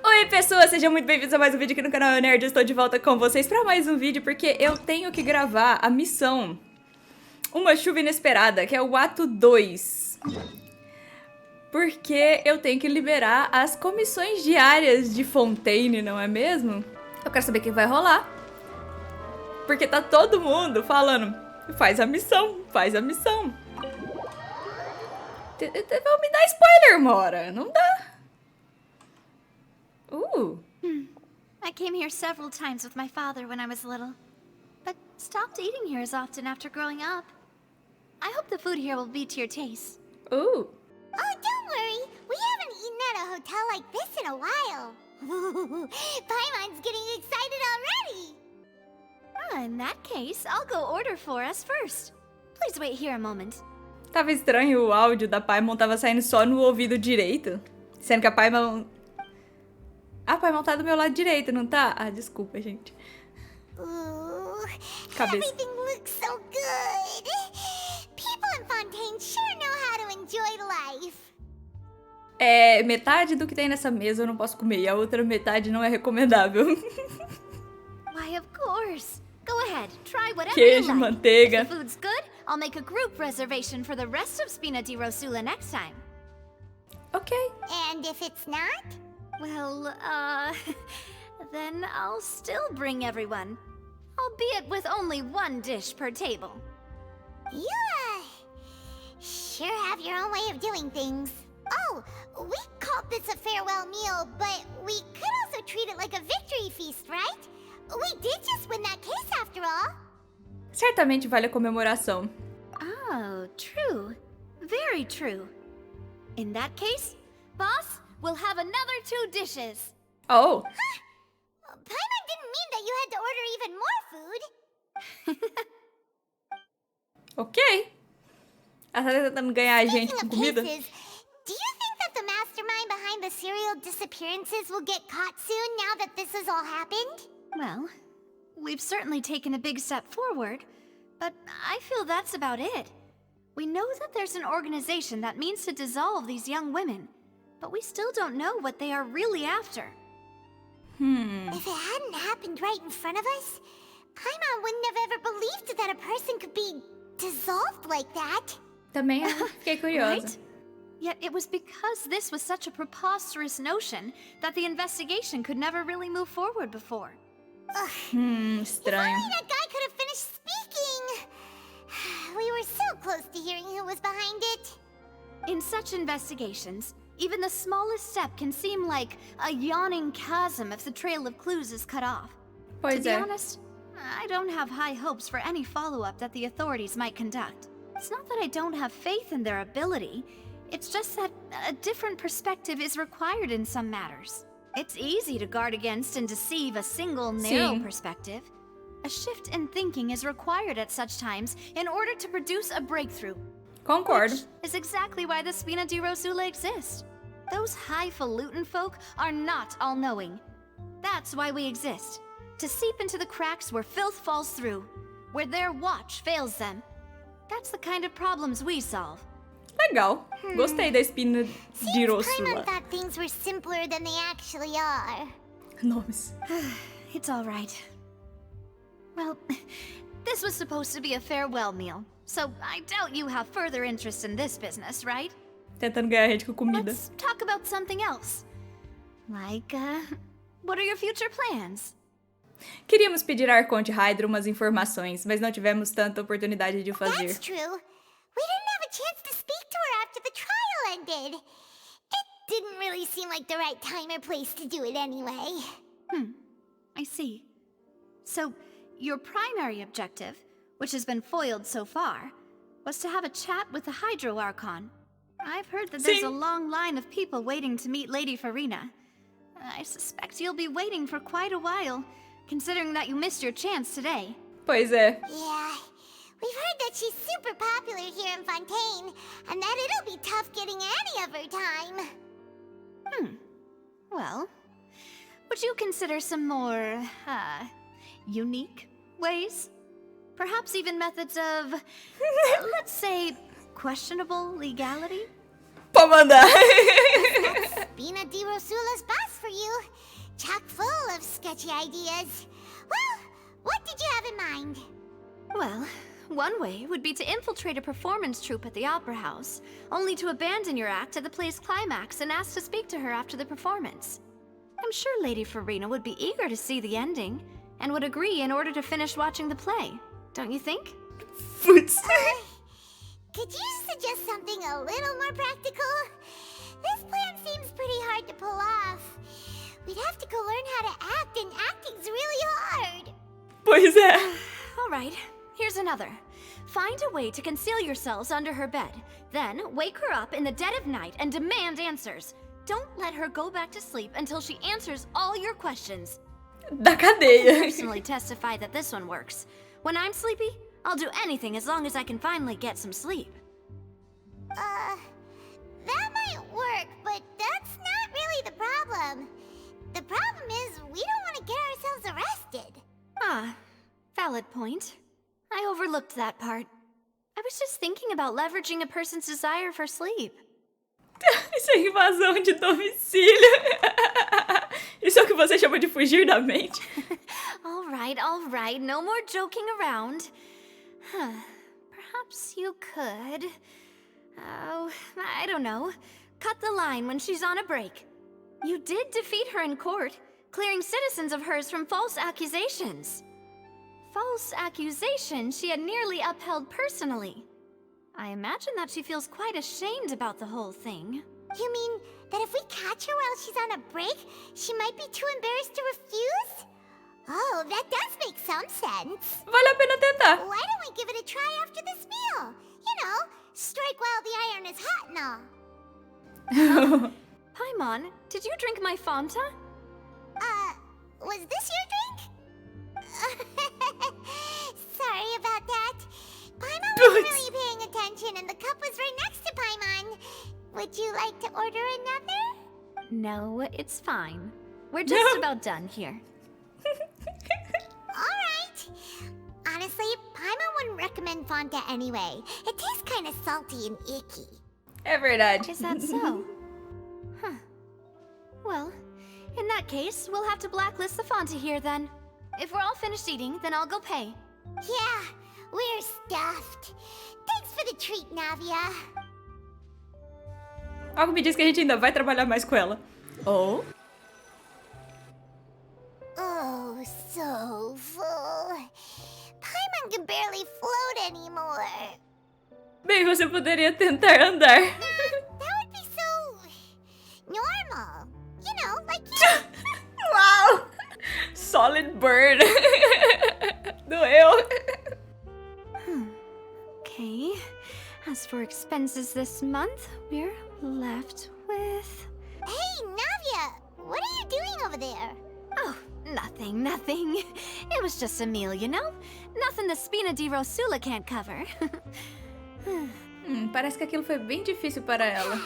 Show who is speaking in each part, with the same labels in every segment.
Speaker 1: Oi pessoas, sejam muito bem-vindos a mais um vídeo aqui no canal Nerd. Estou de volta com vocês para mais um vídeo porque eu tenho que gravar a missão Uma Chuva Inesperada, que é o ato 2. Porque eu tenho que liberar as comissões diárias de Fontaine, não é mesmo? Eu quero saber o que vai rolar. Porque tá todo mundo falando, faz a missão, faz a missão. Vão me dar spoiler, Mora, não dá.
Speaker 2: I came here several times with my father when I was little, but stopped eating here as often after growing up. I hope the food here will be to your taste.
Speaker 3: Oh, don't worry. We haven't eaten at a hotel like this in a while. Paimon's getting excited already.
Speaker 2: In that case, I'll go order for us first. Please wait here a moment.
Speaker 1: Tava estranho o áudio da Paimon, tava saindo só no ouvido direito. Sendo que a Paimon... A Paimon tá do meu lado direito, não tá? Ah, desculpa, gente. Cabeça.
Speaker 3: Everything looks so good. People in Fontaine sure know how to enjoy life.
Speaker 1: Metade do que tem nessa mesa eu não posso comer, e a outra metade não é recomendável.
Speaker 2: Why, of course. Go ahead, try whatever
Speaker 1: Queijo,
Speaker 2: you like.
Speaker 1: manteiga.
Speaker 2: If the food's good, I'll make a group reservation for the rest of Spina di Rosula next time.
Speaker 1: Ok.
Speaker 3: And if it's not?
Speaker 2: Well, then I'll still bring everyone. Albeit with only one dish per table.
Speaker 3: You, sure have your own way of doing things. Oh, we called this a farewell meal, but we could also treat it like a victory feast, right? We did just win that case after all.
Speaker 1: Certamente vale a comemoração.
Speaker 2: Oh, true. Very true. In that case, boss, we'll have another 2 dishes.
Speaker 1: Oh.
Speaker 3: Paimon didn't mean that you had to order even more food.
Speaker 1: Ok. Ela tá tentando ganhar a gente com comida.
Speaker 3: Cases, do you think that the mastermind behind the serial disappearances will get caught soon now that this has all happened?
Speaker 2: Well, we've certainly taken a big step forward, but I feel that's about it. We know that there's an organization that means to dissolve these young women, but we still don't know what they are really after.
Speaker 3: If it hadn't happened right in front of us, Paimon wouldn't have ever believed that a person could be dissolved like that.
Speaker 1: Também fiquei curiosa.
Speaker 2: Right? Yet it was because this was such a preposterous notion that the investigation could never really move forward before.
Speaker 3: If
Speaker 1: Estranho.
Speaker 3: only that guy could have finished speaking. We were so close to hearing who was behind it.
Speaker 2: In such investigations, even the smallest step can seem like a yawning chasm if the trail of clues is cut off. To
Speaker 1: Pois
Speaker 2: be
Speaker 1: é.
Speaker 2: honest, I don't have high hopes for any follow-up that the authorities might conduct. It's not that I don't have faith in their ability, it's just that a different perspective is required in some matters. It's easy to guard against and deceive a single narrow
Speaker 1: Sim.
Speaker 2: perspective. A shift in thinking is required at such times in order to produce a breakthrough.
Speaker 1: Concordo.
Speaker 2: Which is exactly why the Spina di Rosula exist. Those highfalutin folk are not all-knowing. That's why we exist. To seep into the cracks where filth falls through, where their watch fails them. That's the kind of problems we solve.
Speaker 1: Legal. Gostei da espina de
Speaker 3: Paimon
Speaker 1: Rosula.
Speaker 3: thought things were simpler than they actually are.
Speaker 1: Nomes.
Speaker 2: It's all right. Well, this was supposed to be a farewell meal, so I doubt you have further interest in this business, right?
Speaker 1: Tentando ganhar a gente com comida.
Speaker 2: Let's talk about something else. Like, what are your future plans?
Speaker 1: Queríamos pedir a arconte Hydra umas informações, mas não tivemos tanta oportunidade de o
Speaker 3: That's
Speaker 1: fazer.
Speaker 3: true. We didn't have a chance to speak to her after the trial ended. It didn't really seem like the right time or place to do it anyway.
Speaker 2: I see. So, your primary objective, which has been foiled so far, was to have a chat with the Hydro Archon. I've heard that there's a
Speaker 1: Sim.
Speaker 2: long line of people waiting to meet Lady Farina. I suspect you'll be waiting for quite a while, considering that you missed your chance today.
Speaker 1: Pois é.
Speaker 3: Yeah, we've heard that she's super popular here in Fontaine, and that it'll be tough getting any of her time.
Speaker 2: Well, would you consider some more, unique ways? Perhaps even methods of, let's say, questionable legality?
Speaker 1: Pode mandar.
Speaker 3: Spina di Rosula's boss for you. sketchy ideas. Well, what did you have in mind?
Speaker 2: Well, one way would be to infiltrate a performance troupe at the Opera House, only to abandon your act at the play's climax and ask to speak to her after the performance. I'm sure Lady Farina would be eager to see the ending, and would agree in order to finish watching the play. Don't you think?
Speaker 1: Putz.
Speaker 3: Could you suggest something a little more practical? This plan seems pretty hard to pull off. We'd have to go learn how to act, and acting's really hard.
Speaker 1: Pois é.
Speaker 2: All right, here's another. Find a way to conceal yourselves under her bed. Then wake her up in the dead of night and demand answers. Don't let her go back to sleep until she answers all your questions.
Speaker 1: Da
Speaker 2: I
Speaker 1: cadeia.
Speaker 2: personally testify that this one works. When I'm sleepy, I'll do anything as long as I can finally get some sleep.
Speaker 3: That might work, but that's not really the problem. The problem is we don't want to get ourselves arrested.
Speaker 2: Ah, valid point. I overlooked that part. I was just thinking about leveraging a person's desire for sleep.
Speaker 1: Isso é invasão de domicílio. Isso é o que você chama de fugir da mente?
Speaker 2: All right, no more joking around. Perhaps you could... Oh, I don't know. Cut the line when she's on a break. You did defeat her in court, clearing citizens of hers from false accusations. False accusations she had nearly upheld personally. I imagine that she feels quite ashamed about the whole thing.
Speaker 3: You mean that if we catch her while she's on a break, she might be too embarrassed to refuse? Oh, that does make some sense.
Speaker 1: Vale a pena tentar.
Speaker 3: Why don't we give it a try after this meal? You know, strike while the iron is hot and all.
Speaker 2: Paimon, did you drink my Fanta?
Speaker 3: Was this your drink? Sorry about that. Paimon wasn't really paying attention and the cup was right next to Paimon. Would you like to order another?
Speaker 2: No, it's fine. We're just about done here.
Speaker 3: Alright. Honestly, Paimon wouldn't recommend Fonta anyway. It tastes kind of salty and icky.
Speaker 1: É verdade.
Speaker 2: Is that so? Huh. Well, in that case, we'll have to blacklist the Fonta here then. If we're all finished eating, then I'll go pay.
Speaker 3: Yeah, we're stuffed. Thanks for the treat, Navia.
Speaker 1: Algo me diz que a gente ainda vai trabalhar mais com ela. Ou...
Speaker 3: Oh, so full. Paimon can barely float anymore.
Speaker 1: Bem, você poderia tentar andar.
Speaker 3: That would be so... normal. You know, like you.
Speaker 1: Uau! Solid burn. Doeu.
Speaker 2: Okay. As for expenses this month, we're left with...
Speaker 3: Hey, Navia! What are you doing over there?
Speaker 2: Oh, nothing. It was just a meal, you know? Nothing the Spina di Rosula can't cover.
Speaker 1: Parece que aquilo foi bem difícil para ela.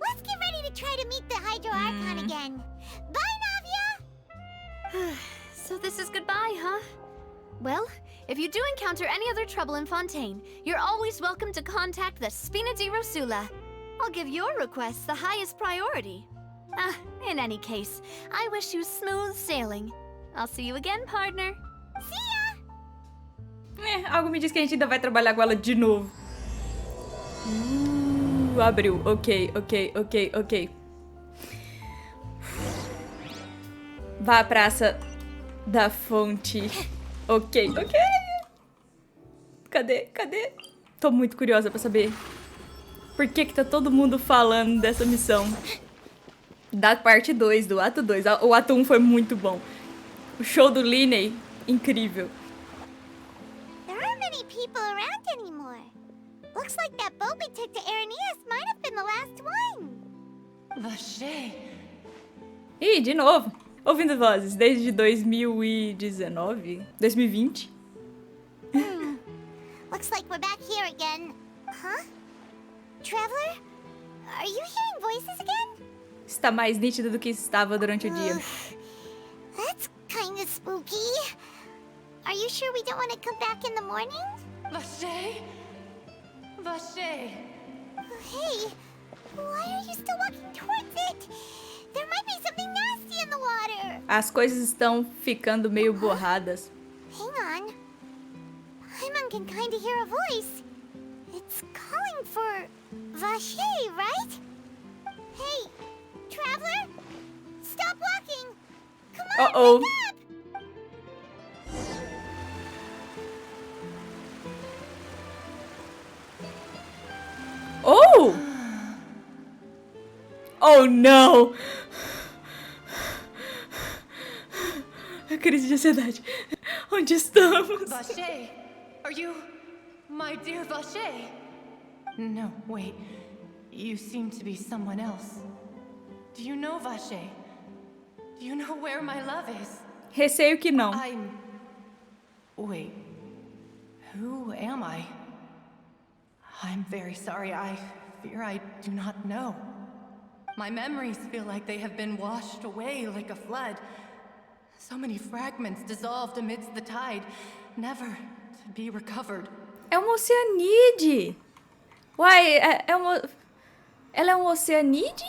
Speaker 3: Let's get ready to try to meet the Hydro Archon again. Bye, Navia!
Speaker 2: So this is goodbye, huh? Well, if you do encounter any other trouble in Fontaine, you're always welcome to contact the Spina di Rosula. I'll give your request the highest priority. In any case, I wish you smooth sailing. I'll see you again, partner.
Speaker 3: See ya!
Speaker 1: Algo me diz que a gente ainda vai trabalhar com ela de novo. Abriu. Ok. Vá à Praça da Fonte. Ok. Cadê? Tô muito curiosa pra saber por que tá todo mundo falando dessa missão. Da parte 2, do ato 2. O ato 1 foi muito bom. O show do Linney, incrível.
Speaker 3: There aren't many people around anymore. Looks like that boat we took to Araneas might have been the last one.
Speaker 1: Ih, de novo. Ouvindo vozes desde 2019? 2020?
Speaker 3: Looks like we're back here again. Huh? Traveler? Are you hearing voices again?
Speaker 1: Está mais nítido do que estava durante o dia.
Speaker 3: That's kind of spooky. Are you sure we don't want to come back in the morning?
Speaker 4: Vache?
Speaker 3: Hey, why are you still walking towards it? There might be something nasty in the water.
Speaker 1: As coisas estão ficando meio borradas.
Speaker 3: Hang on. Paimon can kinda hear a voice. It's calling for Vache, right? Hey, traveler, stop walking. Come on, wake up.
Speaker 1: Oh! Oh, não! A crise de ansiedade. Onde estamos?
Speaker 4: Vache, are you my dear Vache? No, wait. You seem to be someone else. Do you know Vache? Do you know where my love is?
Speaker 1: Receio que não.
Speaker 4: Wait. Who am I? I'm very sorry. I fear I do not know. My memories feel like they have been washed away like a flood. So many fragments dissolved amidst the tide, never to be recovered.
Speaker 1: É uma oceanide. Uai, ela é um oceanide?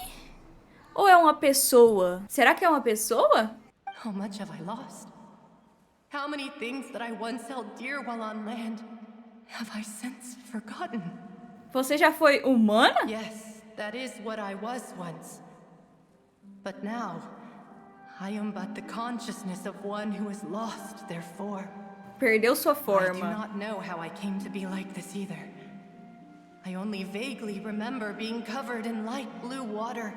Speaker 1: Ou é uma pessoa? Será que é uma pessoa?
Speaker 4: How much have I lost? How many things that I once held dear while on land have I since forgotten?
Speaker 1: Você já foi humana?
Speaker 4: Yes, that is what I was once. But now, I am but the consciousness of one who is lost, therefore.
Speaker 1: Perdeu sua
Speaker 4: I do
Speaker 1: forma.
Speaker 4: not know how I came to be like this either. I only vaguely remember being covered in light blue water,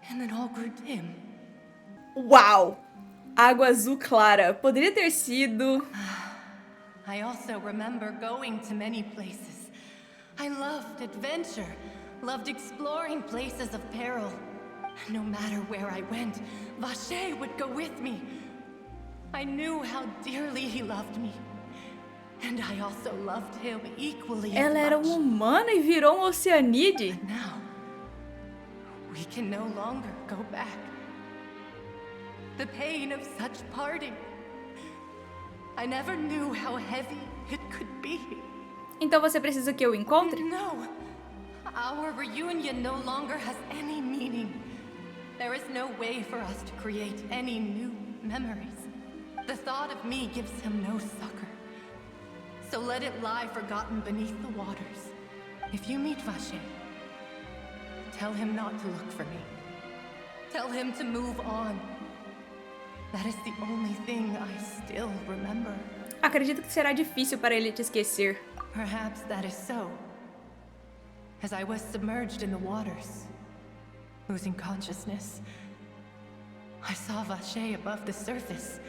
Speaker 4: and then all grew dim.
Speaker 1: Uau! Água azul clara. Poderia ter sido...
Speaker 4: I also remember going to many places. I loved adventure, loved exploring places of peril. No matter where I went, Vache would go with me. I knew how dearly he loved me. And I also loved him equally
Speaker 1: Ela
Speaker 4: as
Speaker 1: era
Speaker 4: much.
Speaker 1: humana e virou um oceanide?
Speaker 4: Now, we can no longer go back. The pain of such parting. I never knew how heavy it could be.
Speaker 1: Então você precisa que eu encontre?
Speaker 4: No, our reunion no longer has any meaning. There is no way for us to create any new memories. The thought of me gives him no succor. So let it lie forgotten beneath the waters. If you meet Vache, tell him not to look for me. Tell him to move on. That is the only thing I still remember.
Speaker 1: Acredito que será difícil para ele te esquecer.
Speaker 4: Perhaps that is so. As I was submerged in the waters, losing consciousness, I saw Vache above the surface.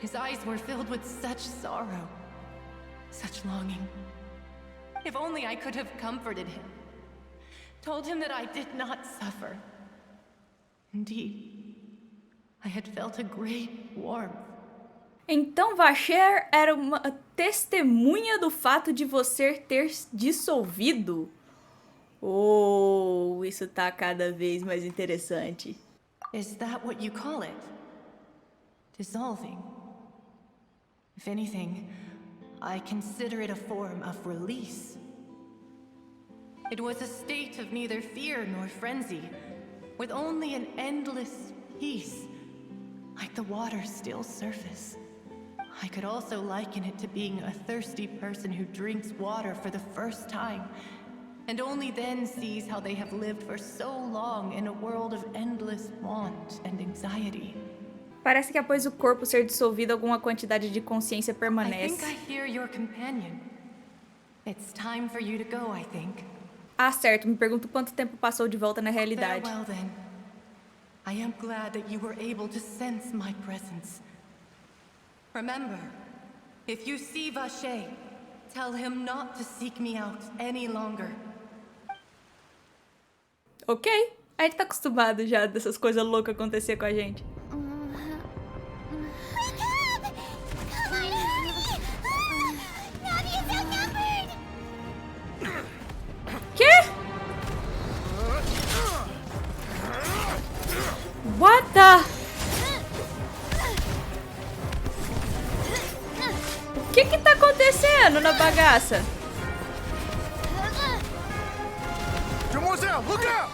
Speaker 4: His eyes were filled with such sorrow, such longing. If only I could have comforted him, told him that I did not suffer. Indeed, I had felt a great warmth.
Speaker 1: Então Vache era uma testemunha do fato de você ter dissolvido? Oh, isso tá cada vez mais interessante.
Speaker 4: Is that what you call it? Dissolving? If anything, I consider it a form of release. It was a state of neither fear nor frenzy, with only an endless peace, like the water's still surface. I could also liken it to being a thirsty person who drinks water for the first time, and only then sees how they have lived for so long in a world of endless want and anxiety.
Speaker 1: Parece que após o corpo ser dissolvido, alguma quantidade de consciência
Speaker 4: I think
Speaker 1: permanece.
Speaker 4: I hear your companion. It's time for you to go, I think.
Speaker 1: Ah, certo. Me pergunto quanto tempo passou de volta na realidade.
Speaker 4: Farewell, then. I am glad that you were able to sense my presence. Remember, if you see Vache, tell him not to seek me out any longer.
Speaker 1: Ok. A gente tá acostumado já dessas coisas loucas acontecer com a gente. Quê? What the... O que tá acontecendo na bagaça?
Speaker 5: Demoiselle, look out!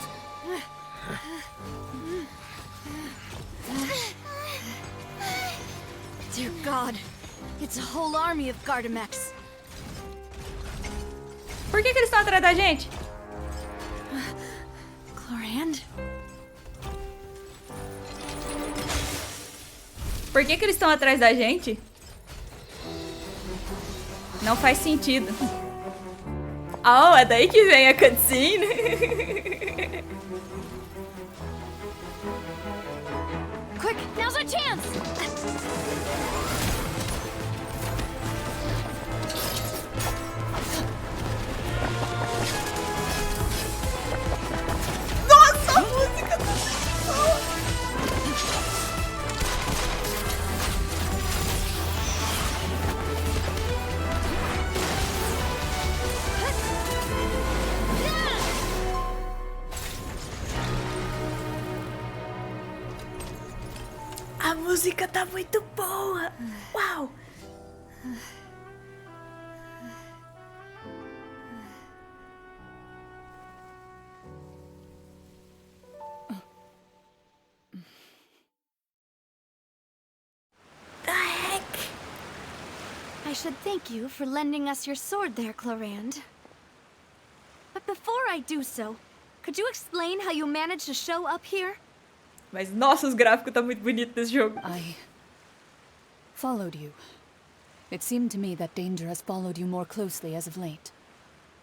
Speaker 2: Dear God, it's a whole army of Gardamex.
Speaker 1: Por que eles estão atrás da gente?
Speaker 2: Clorinde?
Speaker 1: Por que eles estão atrás da gente? Não faz sentido. Oh, é daí que vem a cutscene.
Speaker 2: Quick, now's our chance!
Speaker 1: Nossa, a música tá boa. A música tá muito boa. Uau. The heck?
Speaker 2: I should thank you for lending us your sword there, Clorinde. But before I do so, could you explain how you managed to show up here?
Speaker 1: Mas nossa, os gráficos tá muito bonito desse jogo.
Speaker 5: I followed you. It seemed to me that danger has followed you more closely as of late.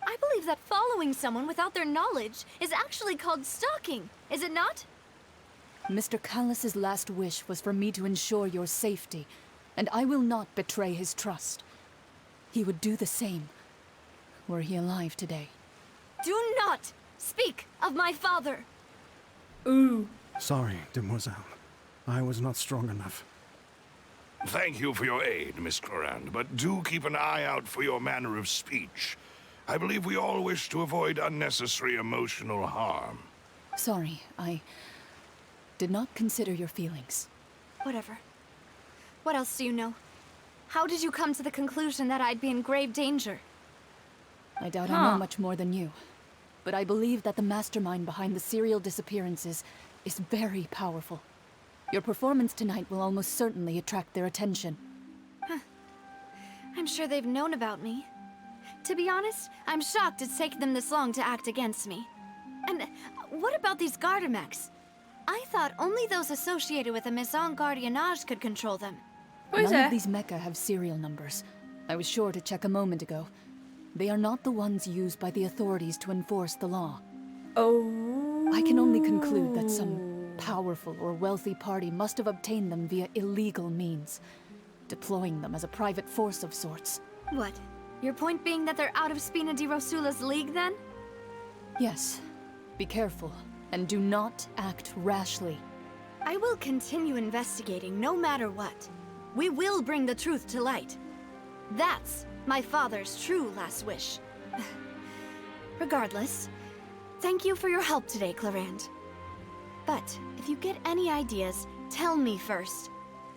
Speaker 2: I believe that following someone without their knowledge is actually called stalking, is it not?
Speaker 5: Mr. Callus's last wish was for me to ensure your safety, and I will not betray his trust. He would do the same, were he alive today.
Speaker 2: Do not speak of my father!
Speaker 1: Ooh.
Speaker 6: Sorry, demoiselle. I was not strong enough.
Speaker 7: Thank you for your aid, Miss Clorinde, but do keep an eye out for your manner of speech. I believe we all wish to avoid unnecessary emotional harm.
Speaker 5: Sorry, I did not consider your feelings.
Speaker 2: Whatever. What else do you know? How did you come to the conclusion that I'd be in grave danger?
Speaker 5: I doubt I know much more than you, but I believe that the mastermind behind the serial disappearances is very powerful. Your performance tonight will almost certainly attract their attention.
Speaker 2: I'm sure they've known about me. To be honest, I'm shocked it's taken them this long to act against me. And what about these Gardamex? I thought only those associated with the Maison Gardiennage could control them.
Speaker 1: Pois
Speaker 5: None
Speaker 1: é.
Speaker 5: of these mecha have serial numbers. I was sure to check a moment ago. They are not the ones used by the authorities to enforce the law.
Speaker 1: Oh.
Speaker 5: I can only conclude that some powerful or wealthy party must have obtained them via illegal means, deploying them as a private force of sorts.
Speaker 2: What? Your point being that they're out of Spina di Rosula's league, then?
Speaker 5: Yes. Be careful, and do not act rashly.
Speaker 2: I will continue investigating no matter what. We will bring the truth to light. That's my father's true last wish. Regardless, thank you for your help today, Clorinde. But if you get any ideas, tell me first.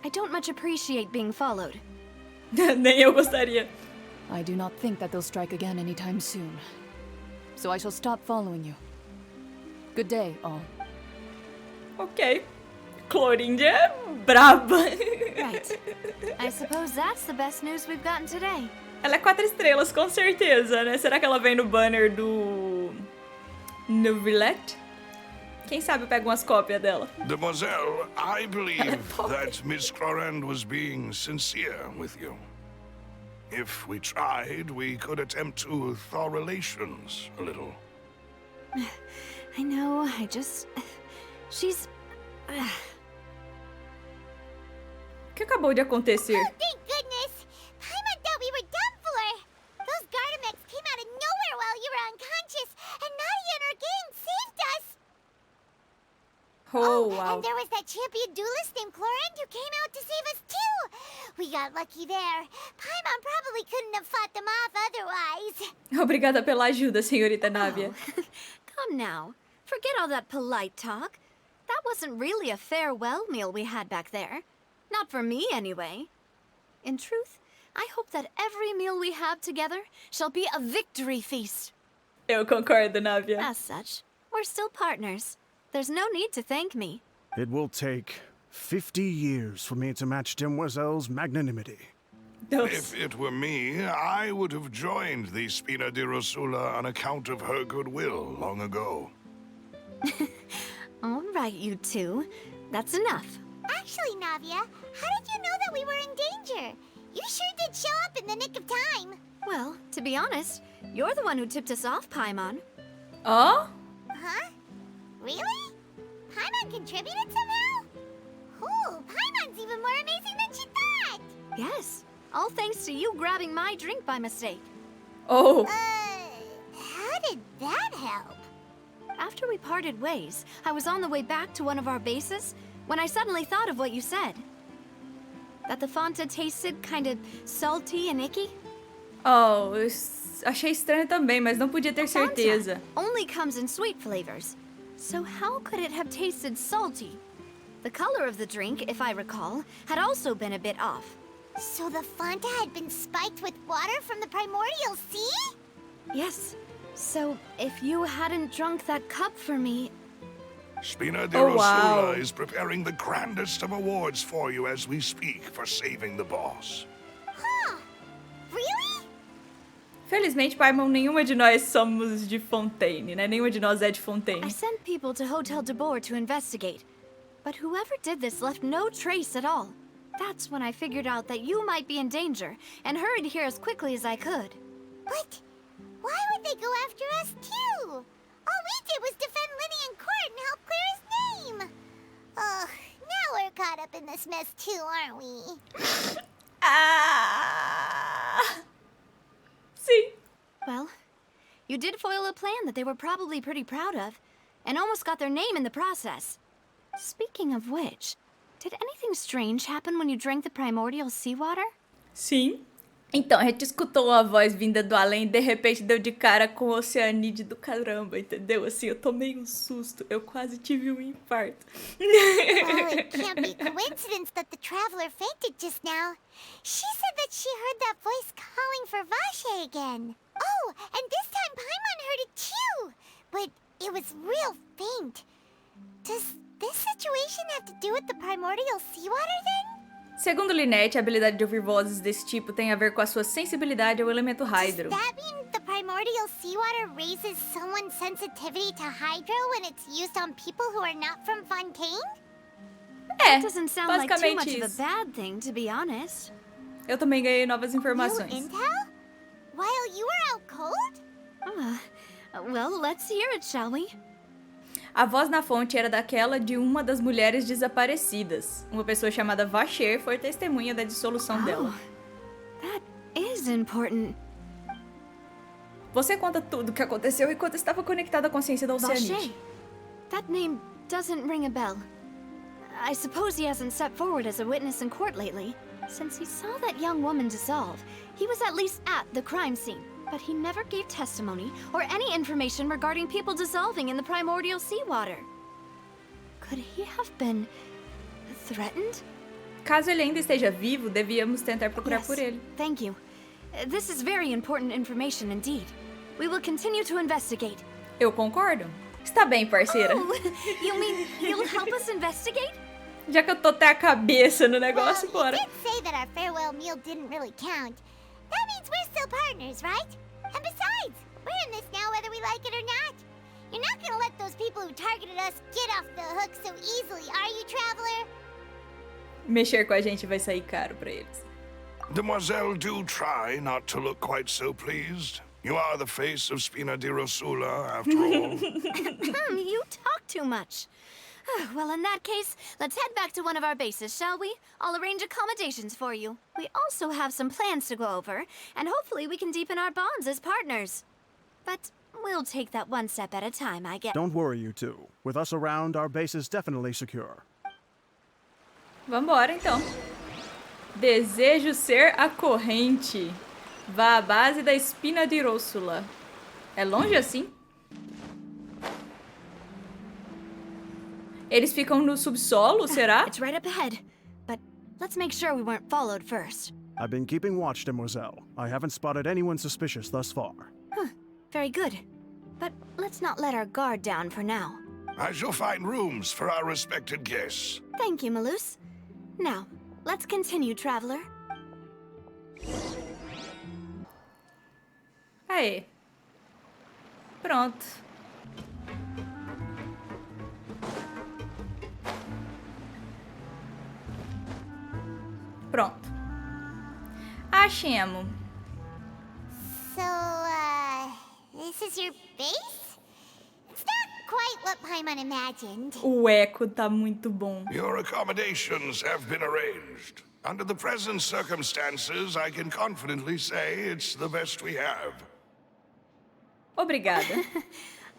Speaker 2: I don't much appreciate being followed.
Speaker 1: Nem eu gostaria.
Speaker 5: I do not think that they'll strike again anytime soon. So I shall stop following you. Good day, all.
Speaker 1: Ok. Clorinde é braba.
Speaker 2: Right. I suppose that's the best news we've gotten today.
Speaker 1: Ela é 4 estrelas, com certeza, né? Será que ela vem no banner do... Novelette? Quem sabe eu pego umas cópias dela.
Speaker 7: Demoiselle, I believe that Miss Clorinde was being sincere with you. If we tried, we could attempt to thaw relations a little.
Speaker 2: I know, she's...
Speaker 1: O que acabou de acontecer?
Speaker 3: Thank goodness! Paimon thought we were done for! Those Gardamex came out of nowhere while you were unconscious, and Nadia and her gang saved us!
Speaker 1: Oh, wow.
Speaker 3: And there was that champion duelist named Clorinde who came out to save us too! We got lucky there. Paimon probably couldn't have fought them off otherwise.
Speaker 1: Obrigada pela ajuda, senhorita Navia.
Speaker 2: Come now. Forget all that polite talk. That wasn't really a farewell meal we had back there. Not for me, anyway. In truth, I hope that every meal we have together shall be a victory feast.
Speaker 1: Eu concordo, Navia.
Speaker 2: As such, we're still partners. There's no need to thank me.
Speaker 6: It will take 50 years for me to match Demoiselle's magnanimity.
Speaker 7: If it were me, I would have joined the Spina di Rosula on account of her goodwill long ago.
Speaker 2: All right, you two. That's enough.
Speaker 3: Actually, Navia, how did you know that we were in danger? You sure did show up in the nick of time.
Speaker 2: Well, to be honest, you're the one who tipped us off, Paimon.
Speaker 1: Oh?
Speaker 3: Huh? Really? Paimon contributed somehow? Ooh, Paimon's even more amazing than she thought!
Speaker 2: Yes, all thanks to you grabbing my drink by mistake.
Speaker 1: Oh.
Speaker 3: How did that help?
Speaker 2: After we parted ways, I was on the way back to one of our bases when I suddenly thought of what you said. That the Fonta tasted kind of salty and icky.
Speaker 1: Oh, eu achei estranho também, mas não podia ter certeza.
Speaker 2: Fonta only comes in sweet flavors. So how could it have tasted salty? The color of the drink, if I recall, had also been a bit off.
Speaker 3: So the Fonta had been spiked with water from the primordial sea?
Speaker 2: Yes. So if you hadn't drunk that cup for me...
Speaker 7: Spina di
Speaker 1: Oh,
Speaker 7: Rosula
Speaker 1: wow.
Speaker 7: is preparing the grandest of awards for you as we speak for saving the boss.
Speaker 3: Huh. Really?
Speaker 1: Felizmente, Paimon, nenhuma de nós somos de Fontaine, né? Nenhuma de nós é de Fontaine.
Speaker 2: I sent people to Hotel de Boer to investigate. But whoever did this left no trace at all. That's when I figured out that you might be in danger and hurried here as quickly as I could.
Speaker 3: But why would they go after us too? All we did was defend Linny in court and help clear his name. Ugh, now we're caught up in this mess too, aren't we?
Speaker 1: Ah! Sim.
Speaker 2: Well, you did foil a plan that they were probably pretty proud of, and almost got their name in the process. Speaking of which, did anything strange happen when you drank the primordial seawater?
Speaker 1: Sim. Então, a gente escutou a voz vinda do além e de repente deu de cara com o Oceanide do caramba, entendeu? Assim, eu tomei um susto. Eu quase tive um infarto.
Speaker 3: Well, it can't be coincidence that the traveler fainted just now. She said that she heard that voice calling for Vache again. Oh, and this time Paimon heard it too. But it was real faint. Does this situation have to do with the primordial seawater then?
Speaker 1: Segundo Lynette, a habilidade de ouvir vozes desse tipo tem a ver com a sua sensibilidade ao elemento hydro.
Speaker 3: Does that mean the primordial seawater raises someone's sensitivity to hydro when it's used on people who are not from Fontaine?
Speaker 1: É,
Speaker 2: Doesn't sound like too
Speaker 1: basicamente
Speaker 2: much of a
Speaker 1: isso.
Speaker 2: bad thing, to be honest.
Speaker 1: Eu também ganhei novas
Speaker 3: New
Speaker 1: informações.
Speaker 3: intel? While you were out cold?
Speaker 2: Well, let's hear it, shall we?
Speaker 1: A voz na fonte era daquela de uma das mulheres desaparecidas. Uma pessoa chamada Vacher foi testemunha da dissolução dela.
Speaker 2: That is important.
Speaker 1: Você conta tudo o que aconteceu enquanto estava conectada à consciência da Oceanite.
Speaker 2: Vache. That name doesn't ring a bell. I suppose he hasn't stepped forward as a witness in court lately. Since he saw that young woman dissolve, he was at least at the crime scene. But he never gave testimony or any information regarding people dissolving in the primordial seawater. Could he have been threatened?
Speaker 1: Caso ele ainda esteja vivo, devíamos tentar procurar por ele.
Speaker 2: Thank you. This is very important information indeed. We will continue to investigate.
Speaker 1: Eu concordo. Está bem, parceira.
Speaker 2: Oh, you mean you'll help us investigate?
Speaker 1: Já que eu tô até a cabeça no negócio,
Speaker 3: Well,
Speaker 1: bora.
Speaker 3: you did say that our farewell meal didn't really count. That means we're still partners, right? And besides, we're in this now whether we like it or not. You're not gonna let those people who targeted us get off the hook so easily, are you, traveler?
Speaker 1: Mexer com a gente vai sair caro pra eles.
Speaker 7: Demoiselle, do try not to look quite so pleased. You are the face of Spina di Rosula, after all.
Speaker 2: You talk too much. Well, in that case, let's head back to one of our bases, shall we? I'll arrange accommodations for you. We also have some plans to go over, and hopefully we can deepen our bonds as partners. But we'll take that one step at a time, I guess.
Speaker 6: Don't worry, you two. With us around, our base is definitely secure.
Speaker 1: Vambora, então. Desejo ser a corrente. Vá à base da Spina di Rosula. É longe assim? Eles ficam no subsolo, será?
Speaker 2: It's right up ahead, but let's make sure we weren't followed first.
Speaker 6: I've been keeping watch, Demoiselle. I haven't spotted anyone suspicious thus far.
Speaker 2: Very good. But let's not let our guard down for now.
Speaker 7: I shall find rooms for our respected guests.
Speaker 2: Thank you, Malus. Now, let's continue, traveler.
Speaker 1: Aí. Pronto. Pronto. Achemos.
Speaker 3: So, this is your base? It's not quite what Paimon imagined.
Speaker 1: O eco tá muito bom.
Speaker 7: Your accommodations have been arranged. Under the present circumstances, I can confidently say it's the best we have.
Speaker 1: Obrigada.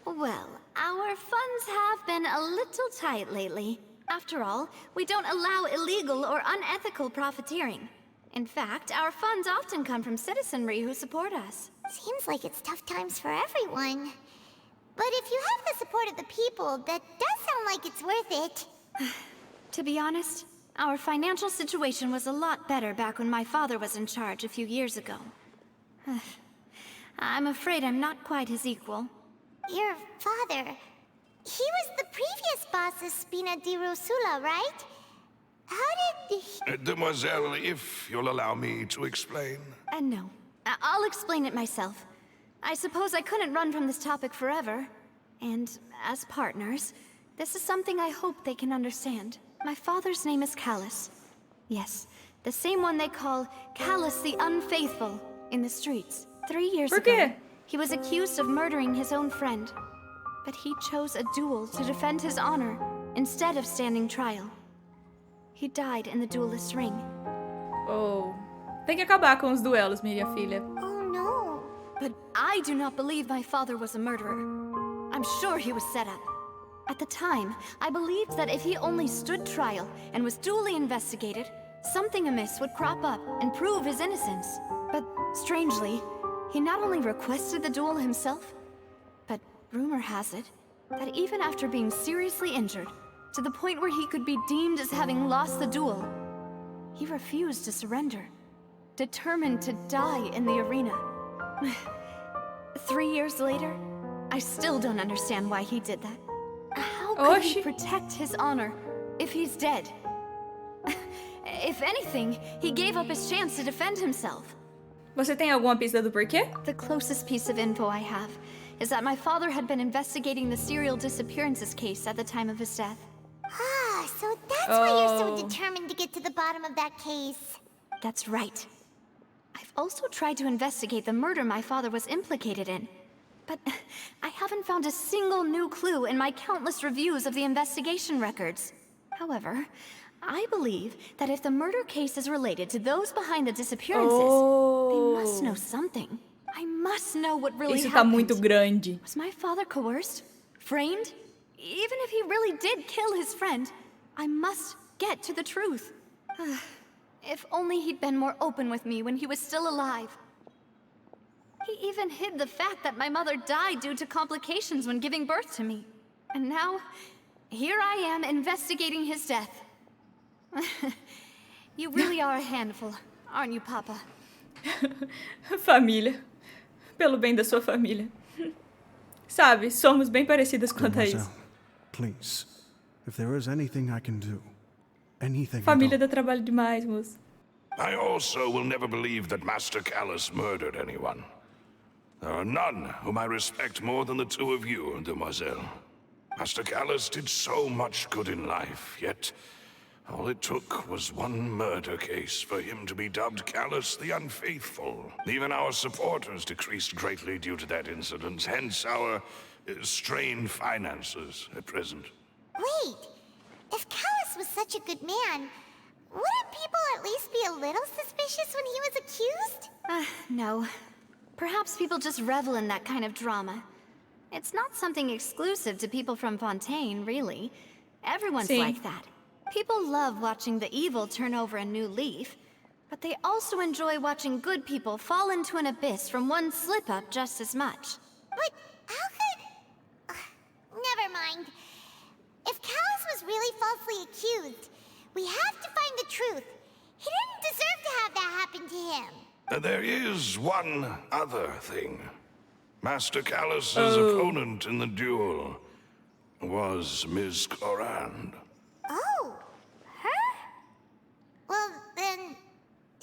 Speaker 2: Well, our funds have been a little tight lately. After all, we don't allow illegal or unethical profiteering. In fact, our funds often come from citizenry who support us.
Speaker 3: Seems like it's tough times for everyone. But if you have the support of the people, that does sound like it's worth it.
Speaker 2: To be honest, our financial situation was a lot better back when my father was in charge a few years ago. I'm afraid I'm not quite his equal.
Speaker 3: Your father... he was the previous boss of Spina di Rosula, right? How did he...
Speaker 7: Demoiselle, if you'll allow me to explain.
Speaker 2: No. I'll explain it myself. I suppose I couldn't run from this topic forever. And as partners, this is something I hope they can understand. My father's name is Callus. Yes, the same one they call Callus the Unfaithful in the streets. 3 years ago, he was accused of murdering his own friend. But he chose a duel to defend his honor instead of standing trial. He died in the duelist's ring.
Speaker 1: Oh. Tem que acabar com os duelos, minha filha.
Speaker 3: Oh no.
Speaker 2: But I do not believe my father was a murderer. I'm sure he was set up. At the time, I believed that if he only stood trial and was duly investigated, something amiss would crop up and prove his innocence. But strangely, he not only requested the duel himself, but rumor has it that even after being seriously injured, to the point where he could be deemed as having lost the duel, he refused to surrender, determined to die in the arena. 3 years later, I still don't understand why he did that. How could he protect his honor if he's dead? If anything, he gave up his chance to defend himself.
Speaker 1: Você tem alguma pista do porquê?
Speaker 2: The closest piece of info I have is that my father had been investigating the serial disappearances case at the time of his death.
Speaker 3: Ah, so that's why you're so determined to get to the bottom of that case.
Speaker 2: That's right. I've also tried to investigate the murder my father was implicated in. But I haven't found a single new clue in my countless reviews of the investigation records. However, I believe that if the murder case is related to those behind the disappearances, they must know something. I must know what really
Speaker 1: Isso tá
Speaker 2: happened.
Speaker 1: muito grande.
Speaker 2: Was my father coerced? Framed? Even if he really did kill his friend, I must get to the truth. If only he'd been more open with me when he was still alive. He even hid the fact that my mother died due to complications when giving birth to me. And now, here I am investigating his death. You really are a handful, aren't you, Papa?
Speaker 1: Família. Pelo bem da sua família. Sabe, somos bem parecidas quanto a isso.
Speaker 6: Mademoiselle, please, if there is anything I can do, anything
Speaker 1: Família
Speaker 6: at all.
Speaker 1: dá trabalho demais, moço.
Speaker 7: I also will never believe that Master Callus murdered anyone. There are none whom I respect more than the two of you, Demoiselle. Master Callus did so much good in life, yet all it took was one murder case for him to be dubbed Callus the Unfaithful. Even our supporters decreased greatly due to that incident, hence our strained finances at present.
Speaker 3: Wait, if Callus was such a good man, wouldn't people at least be a little suspicious when he was accused?
Speaker 2: No. Perhaps people just revel in that kind of drama. It's not something exclusive to people from Fontaine, really. Everyone's like that. People love watching the evil turn over a new leaf, but they also enjoy watching good people fall into an abyss from one slip-up just as much.
Speaker 3: But how could... never mind. If Callus was really falsely accused, we have to find the truth. He didn't deserve to have that happen to him.
Speaker 7: There is one other thing. Master Callus's opponent in the duel. was Miss Clorinde.
Speaker 3: Oh, her? Well, then,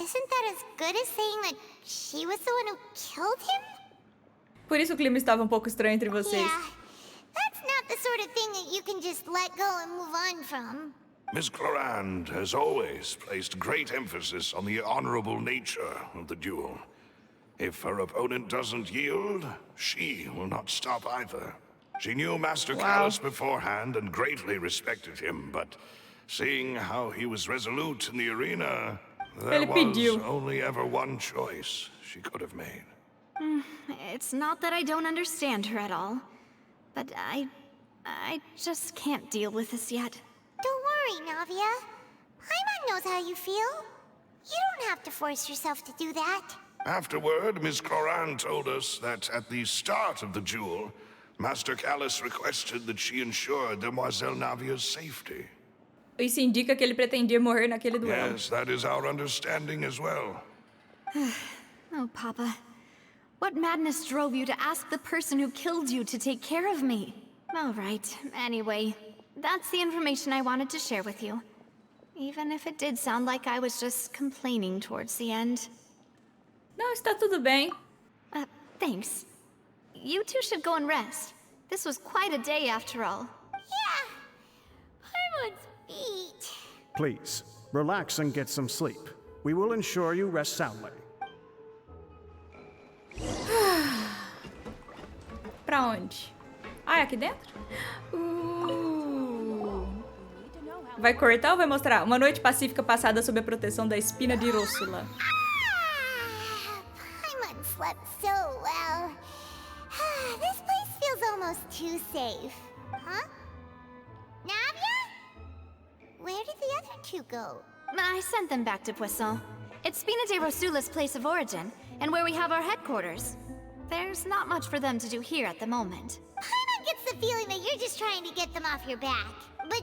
Speaker 3: isn't that as good as saying that she was the one who killed him?
Speaker 1: Por isso o clima estava um pouco estranho entre vocês.
Speaker 3: Yeah, that's not the sort of thing that you can just let go and move on from.
Speaker 7: Miss Clorinde has always placed great emphasis on the honorable nature of the duel. If her opponent doesn't yield, she will not stop either. She knew Master Callus beforehand and greatly respected him, but seeing how he was resolute in the arena, there was only ever one choice she could have made.
Speaker 2: It's not that I don't understand her at all, but I just can't deal with this yet.
Speaker 3: Don't worry, Navia. Paimon knows how you feel. You don't have to force yourself to do that.
Speaker 7: Afterward, Miss Clorinde told us that at the start of the duel, Master Callus requested that she ensure Demoiselle Navia's safety.
Speaker 1: Isso indica que ele pretendia morrer naquele duelo.
Speaker 7: Yes, that is our understanding as well.
Speaker 2: Oh, Papa. What madness drove you to ask the person who killed you to take care of me? All right, anyway, that's the information I wanted to share with you. Even if it did sound like I was just complaining towards the end.
Speaker 1: Não, está tudo bem.
Speaker 2: Thanks. You two should go and rest. This was quite a day after all.
Speaker 3: Yeah, Paimon's beat.
Speaker 6: Please, relax and get some sleep. We will ensure you rest soundly.
Speaker 1: Pra onde? Ah, é aqui dentro? Vai cortar ou vai mostrar? Uma noite pacífica passada sob a proteção da espina de Rósula.
Speaker 3: Paimon slept so well. This place feels almost too safe. Huh? Navia? Where did the other two go?
Speaker 2: I sent them back to Poisson. It's Spina de Rosula's place of origin, and where we have our headquarters. There's not much for them to do here at the moment.
Speaker 3: Paimon gets the feeling that you're just trying to get them off your back. But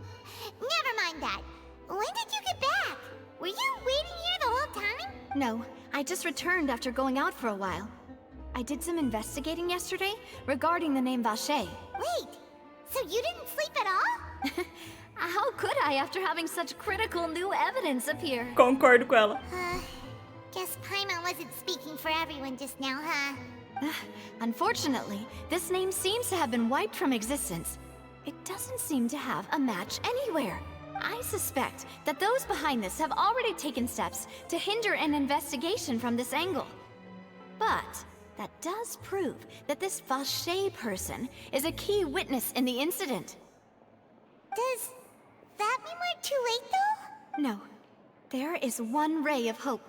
Speaker 3: never mind that. When did you get back? Were you waiting here the whole time?
Speaker 2: No, I just returned after going out for a while. I did some investigating yesterday regarding the name Vache.
Speaker 3: Wait, so you didn't sleep at all?
Speaker 2: How could I after having such critical new evidence appear?
Speaker 1: Concordo com ela.
Speaker 3: Guess Paimon wasn't speaking for everyone just now, huh?
Speaker 2: Unfortunately, this name seems to have been wiped from existence. It doesn't seem to have a match anywhere. I suspect that those behind this have already taken steps to hinder an investigation from this angle. But that does prove that this Vache person is a key witness in the incident.
Speaker 3: Does that mean we're too late, though?
Speaker 2: No. There is one ray of hope.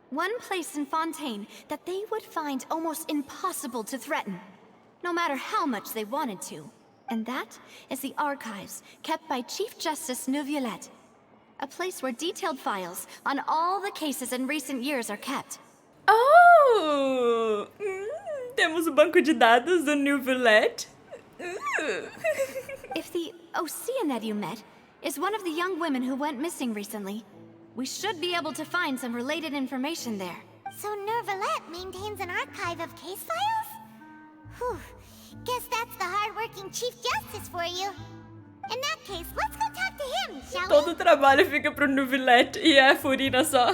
Speaker 2: One place in Fontaine that they would find almost impossible to threaten, no matter how much they wanted to. And that is the archives kept by Chief Justice Neuvillette. A place where detailed files on all the cases in recent years are kept.
Speaker 1: Oh! Temos o banco de dados do Neuvillette.
Speaker 2: If the Oceanette you met is one of the young women who went missing recently, we should be able to find some related information there.
Speaker 3: So Neuvillette maintains an archive of case files? Whew. Guess that's the hard-working Chief Justice for you. In that case, let's go talk to him, shall we?
Speaker 1: Todo o trabalho fica pro Neuvillette e é a Furina só.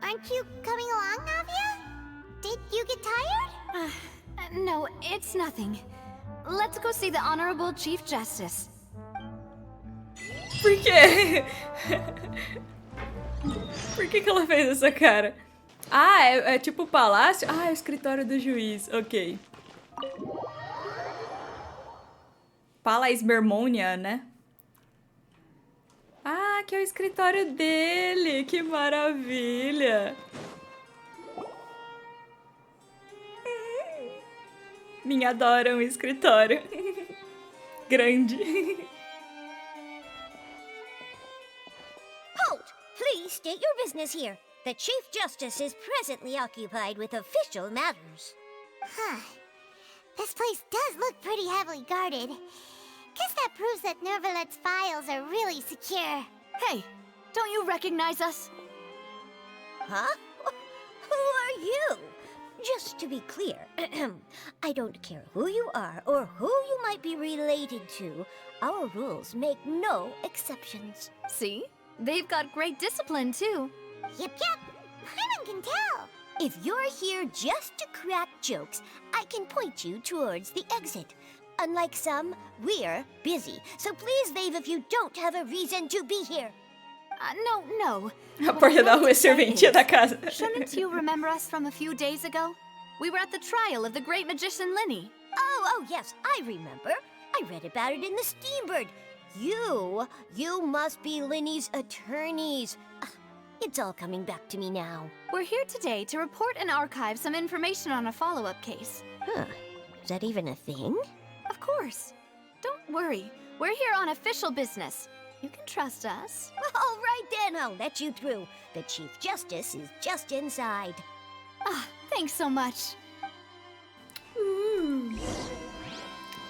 Speaker 3: Aren't you coming along, Navia? Did you get tired?
Speaker 2: No, it's nothing. Let's go see the Honorable Chief Justice.
Speaker 1: Por quê? Por que ela fez essa cara? Ah, é tipo o palácio? Ah, é o escritório do juiz. Ok. Palais Bermonia, né? Ah, que é o escritório dele. Que maravilha. Minha adora um escritório. Grande.
Speaker 8: Halt! Please state your business here. The Chief Justice is presently occupied with official matters.
Speaker 3: This place does look pretty heavily guarded. Guess that proves that Neuvillette's files are really secure.
Speaker 2: Hey, don't you recognize us?
Speaker 8: Huh? Who are you? Just to be clear, I don't care who you are or who you might be related to. Our rules make no exceptions.
Speaker 2: See? They've got great discipline, too.
Speaker 3: Yep. Paimon can tell.
Speaker 8: If you're here just to crack jokes, I can point you towards the exit. Unlike some, we're busy, so please leave if you don't have a reason to be here.
Speaker 2: No.
Speaker 1: A porta da rua é serventia da casa.
Speaker 2: Shouldn't you remember us from a few days ago? We were at the trial of the great magician Linny.
Speaker 8: Oh, yes, I remember. I read about it in the Steambird. You must be Linny's attorneys. It's all coming back to me now.
Speaker 2: We're here today to report and archive some information on a follow-up case.
Speaker 8: Huh. Is that even a thing?
Speaker 2: Of course. Don't worry. We're here on official business. You can trust us.
Speaker 8: All right then, I'll let you through. The Chief Justice is just inside.
Speaker 2: Thanks so much.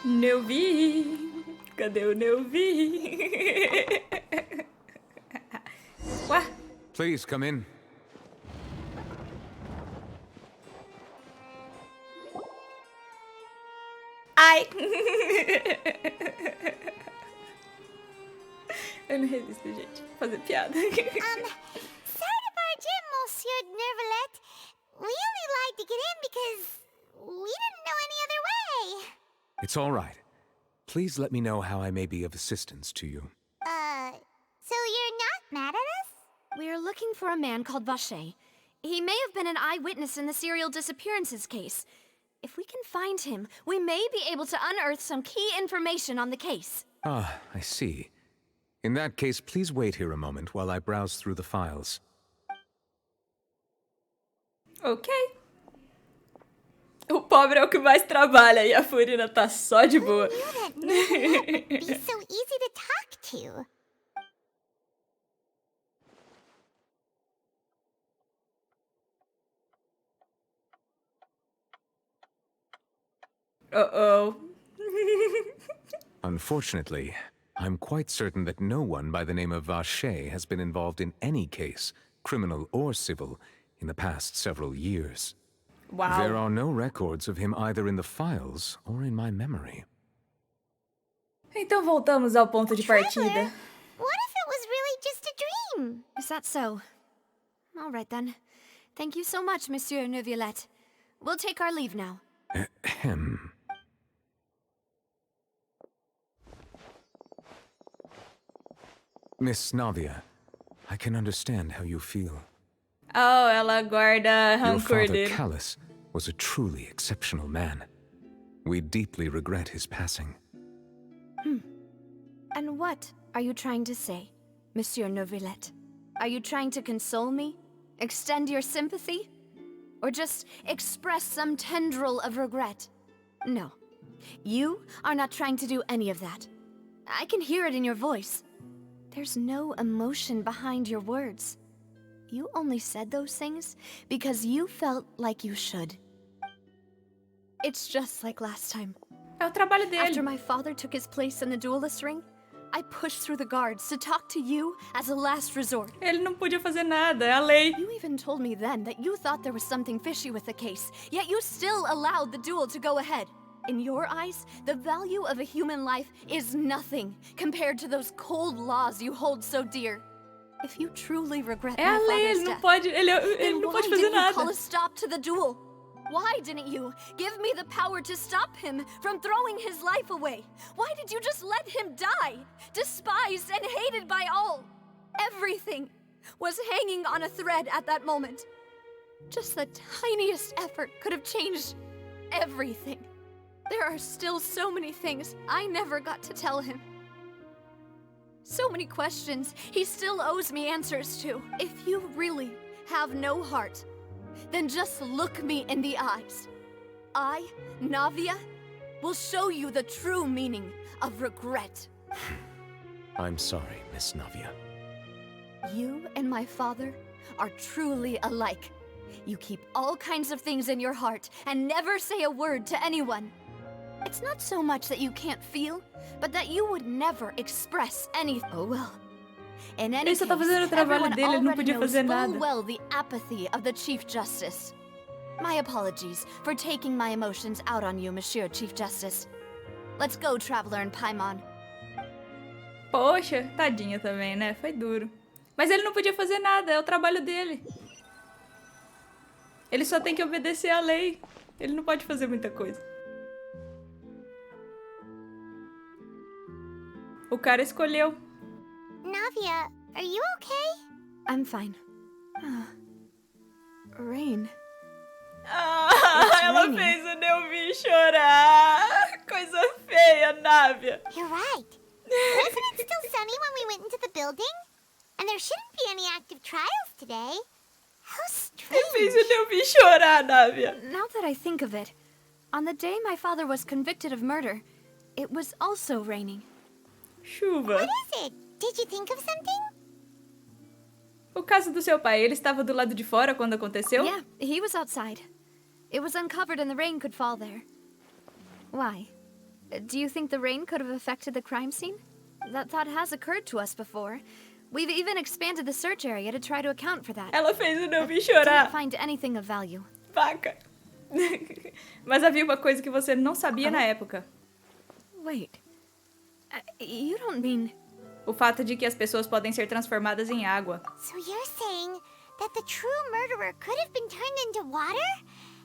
Speaker 1: Neuvi. Cadê o Neuvi? Ué?
Speaker 9: Please come in.
Speaker 1: Ai! Eu não resisto, gente. Fazer piada.
Speaker 3: Sorry to barge in, Monsieur Nervalet. We only lied to get in because we didn't know any other way.
Speaker 9: It's all right. Please let me know how I may be of assistance to you.
Speaker 3: So you're not mad at us?
Speaker 2: We're looking for a man called Vache. He may have been an eyewitness in the serial disappearances case. If we can find him, we may be able to unearth some key information on the case.
Speaker 9: Ah, I see. In that case, please wait here a moment while I browse through the files.
Speaker 1: Ok. O pobre é o que mais trabalha e a Furina tá só de boa.
Speaker 3: Who knew that Nervalet would be so easy to talk to?
Speaker 1: Uh-oh.
Speaker 9: Unfortunately, I'm quite certain that no one by the name of Vache has been involved in any case, criminal or civil, in the past several years.
Speaker 1: Wow.
Speaker 9: There are no records of him either in the files or in my memory.
Speaker 1: Então voltamos ao ponto de partida.
Speaker 3: What if it was really just a dream?
Speaker 2: Is that so? All right then. Thank you so much, Monsieur Neuvillette. We'll take our leave now.
Speaker 9: Ahem. Miss Navia, I can understand how you feel.
Speaker 1: Oh, ela guarda
Speaker 9: Your
Speaker 1: rancor
Speaker 9: father,
Speaker 1: dele.
Speaker 9: Callus, was a truly exceptional man. We deeply regret his passing.
Speaker 2: And what are you trying to say, Monsieur Neuvillette? Are you trying to console me? Extend your sympathy? Or just express some tendril of regret? No. You are not trying to do any of that. I can hear it in your voice. There's no emotion behind your words. You only said those things because you felt like you should. It's just like last time.
Speaker 1: É o trabalho dele.
Speaker 2: After my father took his place in the duelist ring, I pushed through the guards to talk to you as a last resort.
Speaker 1: Ele não podia fazer nada, é a lei.
Speaker 2: You even told me then that you thought there was something fishy with the case, yet you still allowed the duel to go ahead. In your eyes, the value of a human life is nothing compared to those cold laws you hold so dear. If you truly regret
Speaker 1: É a
Speaker 2: my
Speaker 1: lei,
Speaker 2: father's
Speaker 1: ele não
Speaker 2: death,
Speaker 1: pode, ele
Speaker 2: then
Speaker 1: não
Speaker 2: why
Speaker 1: pode fazer
Speaker 2: didn't you
Speaker 1: nada.
Speaker 2: call a stop to the duel? Why didn't you give me the power to stop him from throwing his life away? Why did you just let him die, despised and hated by all? Everything was hanging on a thread at that moment. Just the tiniest effort could have changed everything. There are still so many things I never got to tell him. So many questions he still owes me answers to. If you really have no heart, then just look me in the eyes. I, Navia, will show you the true meaning of regret.
Speaker 9: I'm sorry, Miss Navia.
Speaker 2: You and my father are truly alike. You keep all kinds of things in your heart and never say a word to anyone. It's not so much that you can't feel, but that you would never express anything. Oh well. In any
Speaker 1: Ele só tá
Speaker 2: case,
Speaker 1: fazendo o trabalho
Speaker 2: everyone
Speaker 1: dele, ele não
Speaker 2: already
Speaker 1: podia
Speaker 2: knows
Speaker 1: fazer
Speaker 2: full
Speaker 1: nada.
Speaker 2: well the apathy of the Chief Justice. My apologies for taking my emotions out on you, Monsieur Chief Justice. Let's go, Traveler and Paimon.
Speaker 1: Poxa, tadinha também, né? Foi duro. Mas ele não podia fazer nada, é o trabalho dele. Ele só tem que obedecer à lei. Ele não pode fazer muita coisa. O cara escolheu.
Speaker 3: Navia, are you okay?
Speaker 2: I'm fine. Rain.
Speaker 1: Ela
Speaker 2: raining.
Speaker 1: fez o Neuvi chorar. Coisa feia, Návia.
Speaker 3: You're right. Wasn't it still sunny when we went into the building? And there shouldn't be any active trials today. How strange.
Speaker 1: Fez o Neuvi chorar, Návia.
Speaker 2: Now that I think of it, on the day my father was convicted of murder, it was also raining.
Speaker 1: Chuva.
Speaker 3: What is it? Did you think of something?
Speaker 1: O caso do seu pai, ele estava do lado de fora quando aconteceu?
Speaker 2: Yeah, he was outside. It was uncovered and the rain could fall there. Why? Do you think the rain could have affected the crime scene? That thought has occurred to us before. We've even expanded the search area to try to account for that.
Speaker 1: Ela fez o Neuvi
Speaker 2: Didn't
Speaker 1: chorar.
Speaker 2: find anything of value.
Speaker 1: Vaca. Mas havia uma coisa que você não sabia na época.
Speaker 2: Wait. You don't mean...
Speaker 1: O fato de que as pessoas podem ser transformadas em água.
Speaker 3: So you're saying that the true murderer could have been turned into water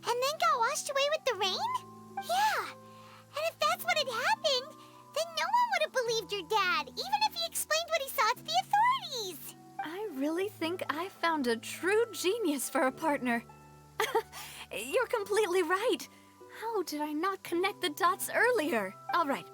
Speaker 3: and then got washed away with the rain? Yeah. And if that's what had happened, then no one would have believed your dad, even if he explained what he saw to the authorities.
Speaker 2: I really think I found a true genius for a partner. You're completely right. How did I not connect the dots earlier? All right,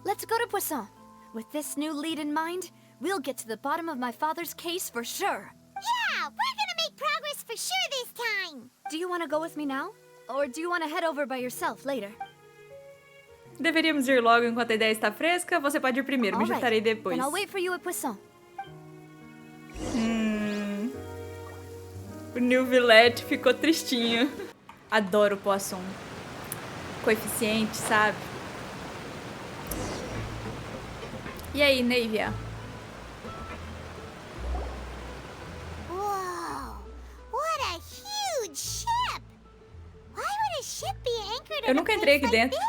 Speaker 2: let's go to Poisson. With this new lead in mind, we'll get to the bottom of my father's case for sure.
Speaker 3: Yeah, we're gonna make progress for sure this time.
Speaker 2: Do you want to go with me now? Or do you want to head over by yourself later?
Speaker 1: Deveríamos ir logo enquanto a ideia está fresca. Você pode ir primeiro, me
Speaker 2: All right,
Speaker 1: juntarei depois.
Speaker 2: then I'll wait for you at Poisson.
Speaker 1: O New Villette ficou tristinho. Adoro o Poisson. Coeficiente, sabe? E aí, Navia?
Speaker 3: Whoa, what a huge ship! Why would a ship be anchored
Speaker 1: Eu
Speaker 3: in a
Speaker 1: nunca entrei
Speaker 3: place
Speaker 1: aqui
Speaker 3: like
Speaker 1: dentro.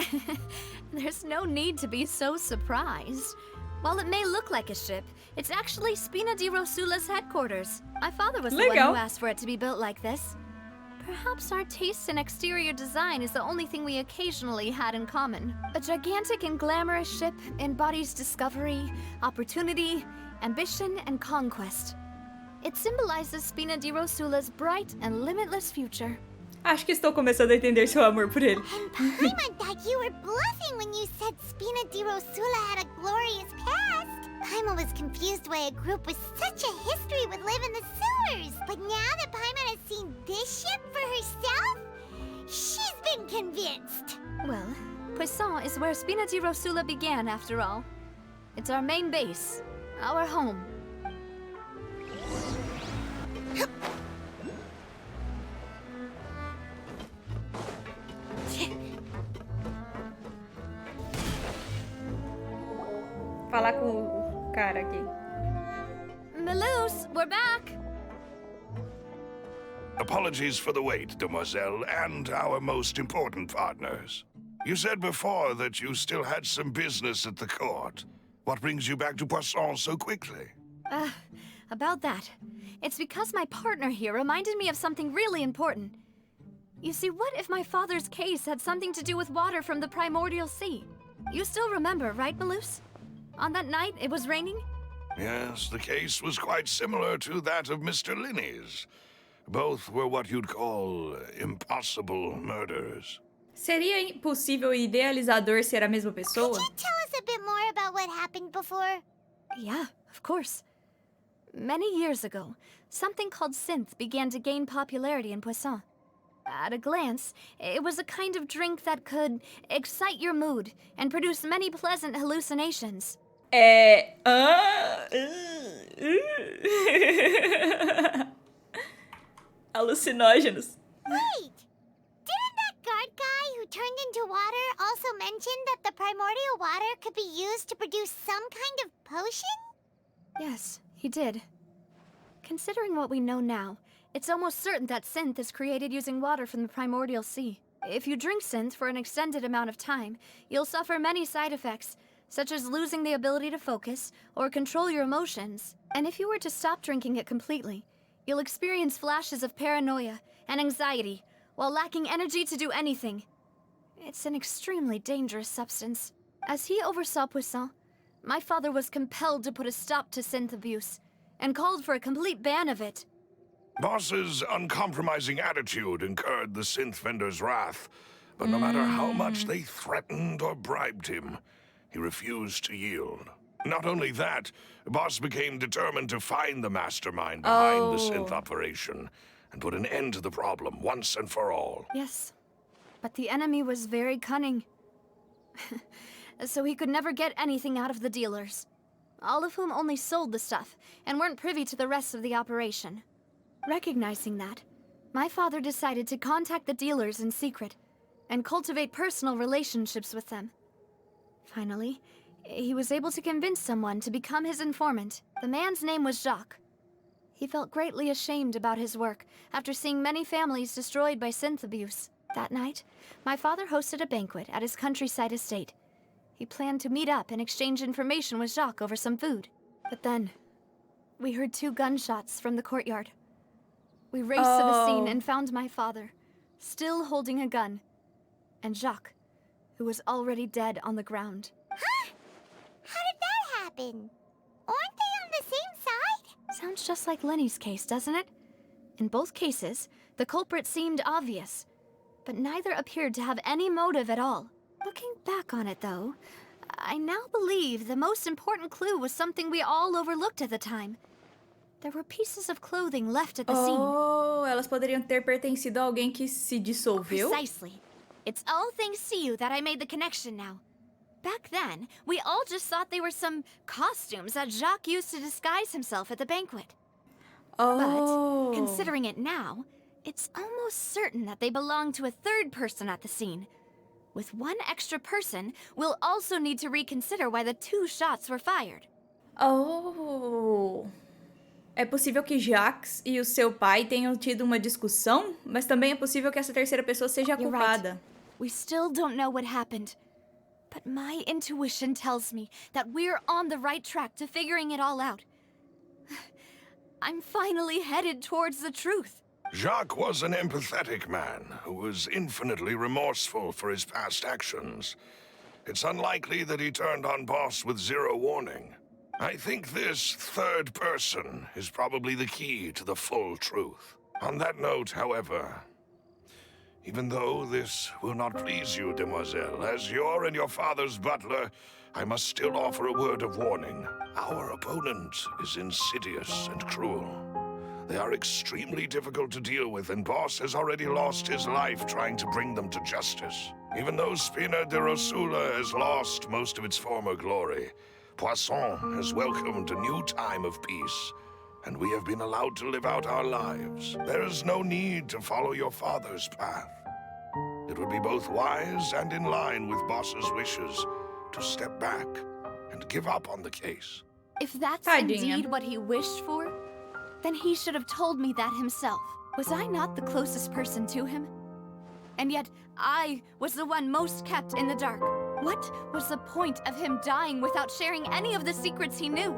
Speaker 3: this?
Speaker 2: There's no need to be so surprised. While it may look like a ship, it's actually Spina di Rosula's headquarters. My father was the one
Speaker 1: Legal.
Speaker 2: who asked for it to be built like this. Perhaps our taste in exterior design is the only thing we occasionally had in common. A gigantic and glamorous ship embodies discovery, opportunity, ambition, and conquest. It symbolizes Spina di Rosula's bright and limitless future.
Speaker 1: Acho que estou começando a entender seu amor por ele.
Speaker 3: And Paimon thought you were bluffing when you said Spina di Rosula had a glorious past. Paimon was confused why a group with such a history would live in the sewers. But now that Paimon has seen this ship for herself, she's been convinced.
Speaker 2: Well, Poisson is where Spina di Rosula began, after all. It's our main base, our home.
Speaker 1: Falar com o cara aqui.
Speaker 2: Melus, we're back!
Speaker 7: Apologies for the wait, demoiselle, and our most important partners. You said before that you still had some business at the court. What brings you back to Poisson so quickly?
Speaker 2: About that. It's because my partner here reminded me of something really important. You see, what if my father's case had something to do with water from the primordial sea? You still remember, right, Melus? On that night, it was raining?
Speaker 7: Yes, the case was quite similar to that of Mr. Linney's. Both were what you'd call impossible murders.
Speaker 1: Seria impossível e idealizador ser a mesma pessoa?
Speaker 3: Could you tell us a bit more about what happened before?
Speaker 2: Yeah, of course. Many years ago, something called synth began to gain popularity in Poisson. At a glance, it was a kind of drink that could excite your mood and produce many pleasant hallucinations.
Speaker 1: Alucinógenos.
Speaker 3: Wait! Didn't that guard guy who turned into water also mention that the primordial water could be used to produce some kind of potion?
Speaker 2: Yes, he did. Considering what we know now, It's almost certain that synth is created using water from the primordial sea. If you drink synth for an extended amount of time, you'll suffer many side effects, such as losing the ability to focus or control your emotions. And if you were to stop drinking it completely, you'll experience flashes of paranoia and anxiety while lacking energy to do anything. It's an extremely dangerous substance. As he oversaw Poisson, my father was compelled to put a stop to synth abuse and called for a complete ban of it.
Speaker 7: Boss's uncompromising attitude incurred the synth vendor's wrath, but no matter how much they threatened or bribed him, he refused to yield. Not only that, Boss became determined to find the mastermind behind the synth operation and put an end to the problem once and for all.
Speaker 2: Yes, but the enemy was very cunning. So he could never get anything out of the dealers, all of whom only sold the stuff and weren't privy to the rest of the operation. Recognizing that, my father decided to contact the dealers in secret and cultivate personal relationships with them. Finally, he was able to convince someone to become his informant. The man's name was Jacques. He felt greatly ashamed about his work after seeing many families destroyed by synth abuse. That night, my father hosted a banquet at his countryside estate. He planned to meet up and exchange information with Jacques over some food. But then, we heard 2 gunshots from the courtyard. We raced to the scene and found my father, still holding a gun, and Jacques, who was already dead on the ground.
Speaker 3: Huh? How did that happen? Aren't they on the same side?
Speaker 2: Sounds just like Lenny's case, doesn't it? In both cases, the culprit seemed obvious, but neither appeared to have any motive at all. Looking back on it, though, I now believe the most important clue was something we all overlooked at the time. There were pieces of clothing left at the scene.
Speaker 1: Oh, elas poderiam ter pertencido a alguém que se dissolveu?
Speaker 2: Precisely. It's all thanks to you that I made the connection now. Back then, we all just thought they were some costumes that Jacques used to disguise himself at the banquet.
Speaker 1: Oh.
Speaker 2: But, considering it now, it's almost certain that they belong to a third person at the scene. With one extra person, we'll also need to reconsider why the 2 shots were fired.
Speaker 1: Oh. É possível que Jacques e o seu pai tenham tido uma discussão, mas também é possível que essa terceira pessoa seja a
Speaker 2: You're
Speaker 1: culpada.
Speaker 2: right. We still don't know what happened. But my intuition tells me that we're on the right track to figuring it all out. I'm finally headed towards the truth.
Speaker 7: Jacques was an empathetic man who was infinitely remorseful for his past actions. It's unlikely that he turned on Boss with 0 warning. I think this third person is probably the key to the full truth. On that note, however, even though this will not please you, demoiselle, as your and your father's butler, I must still offer a word of warning. Our opponent is insidious and cruel. They are extremely difficult to deal with, and Boss has already lost his life trying to bring them to justice. Even though Spina de Rosula has lost most of its former glory, Poisson has welcomed a new time of peace, and we have been allowed to live out our lives. There is no need to follow your father's path. It would be both wise and in line with Boss's wishes to step back and give up on the case.
Speaker 2: If that's
Speaker 1: Tadinha.
Speaker 2: indeed what he wished for, then he should have told me that himself. Was I not the closest person to him? And yet, I was the one most kept in the dark. What was the point of him dying without sharing any of the secrets he knew?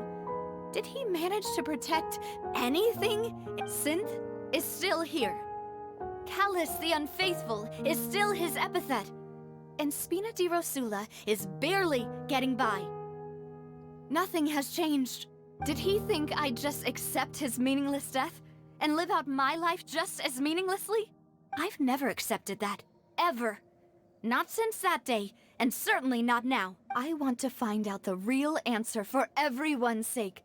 Speaker 2: Did he manage to protect anything? Synth is still here. Callus the Unfaithful is still his epithet. And Spina di Rosula is barely getting by. Nothing has changed. Did he think I'd just accept his meaningless death and live out my life just as meaninglessly? I've never accepted that. Ever. Not since that day, and certainly not now. I want to find out the real answer for everyone's sake.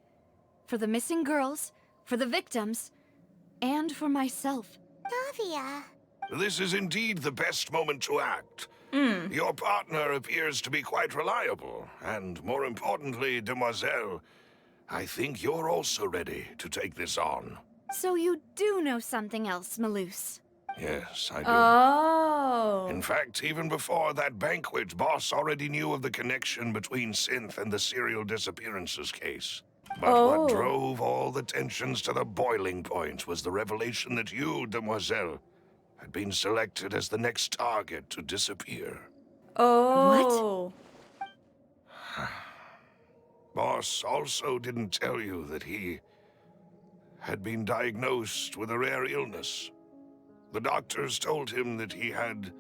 Speaker 2: For the missing girls, for the victims, and for myself.
Speaker 3: Navia.
Speaker 7: This is indeed the best moment to act. Your partner appears to be quite reliable, and more importantly, demoiselle, I think you're also ready to take this on.
Speaker 2: So you do know something else, Maloose?
Speaker 7: Yes, I do.
Speaker 1: Oh.
Speaker 7: In fact, even before that banquet, Boss already knew of the connection between Synth and the serial disappearances case. But what drove all the tensions to the boiling point was the revelation that you, demoiselle, had been selected as the next target to disappear.
Speaker 1: Oh.
Speaker 7: What? Boss also didn't tell you that he had been diagnosed with a rare illness. The doctors told him that he had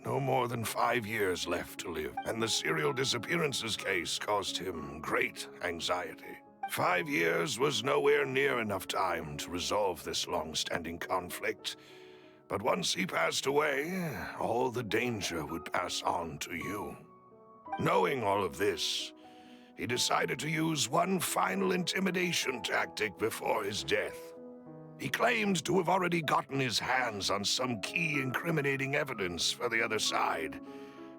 Speaker 7: no more than 5 years left to live, and the serial disappearances case caused him great anxiety. 5 years was nowhere near enough time to resolve this long-standing conflict, but once he passed away, all the danger would pass on to you. Knowing all of this, he decided to use one final intimidation tactic before his death. He claimed to have already gotten his hands on some key incriminating evidence for the other side,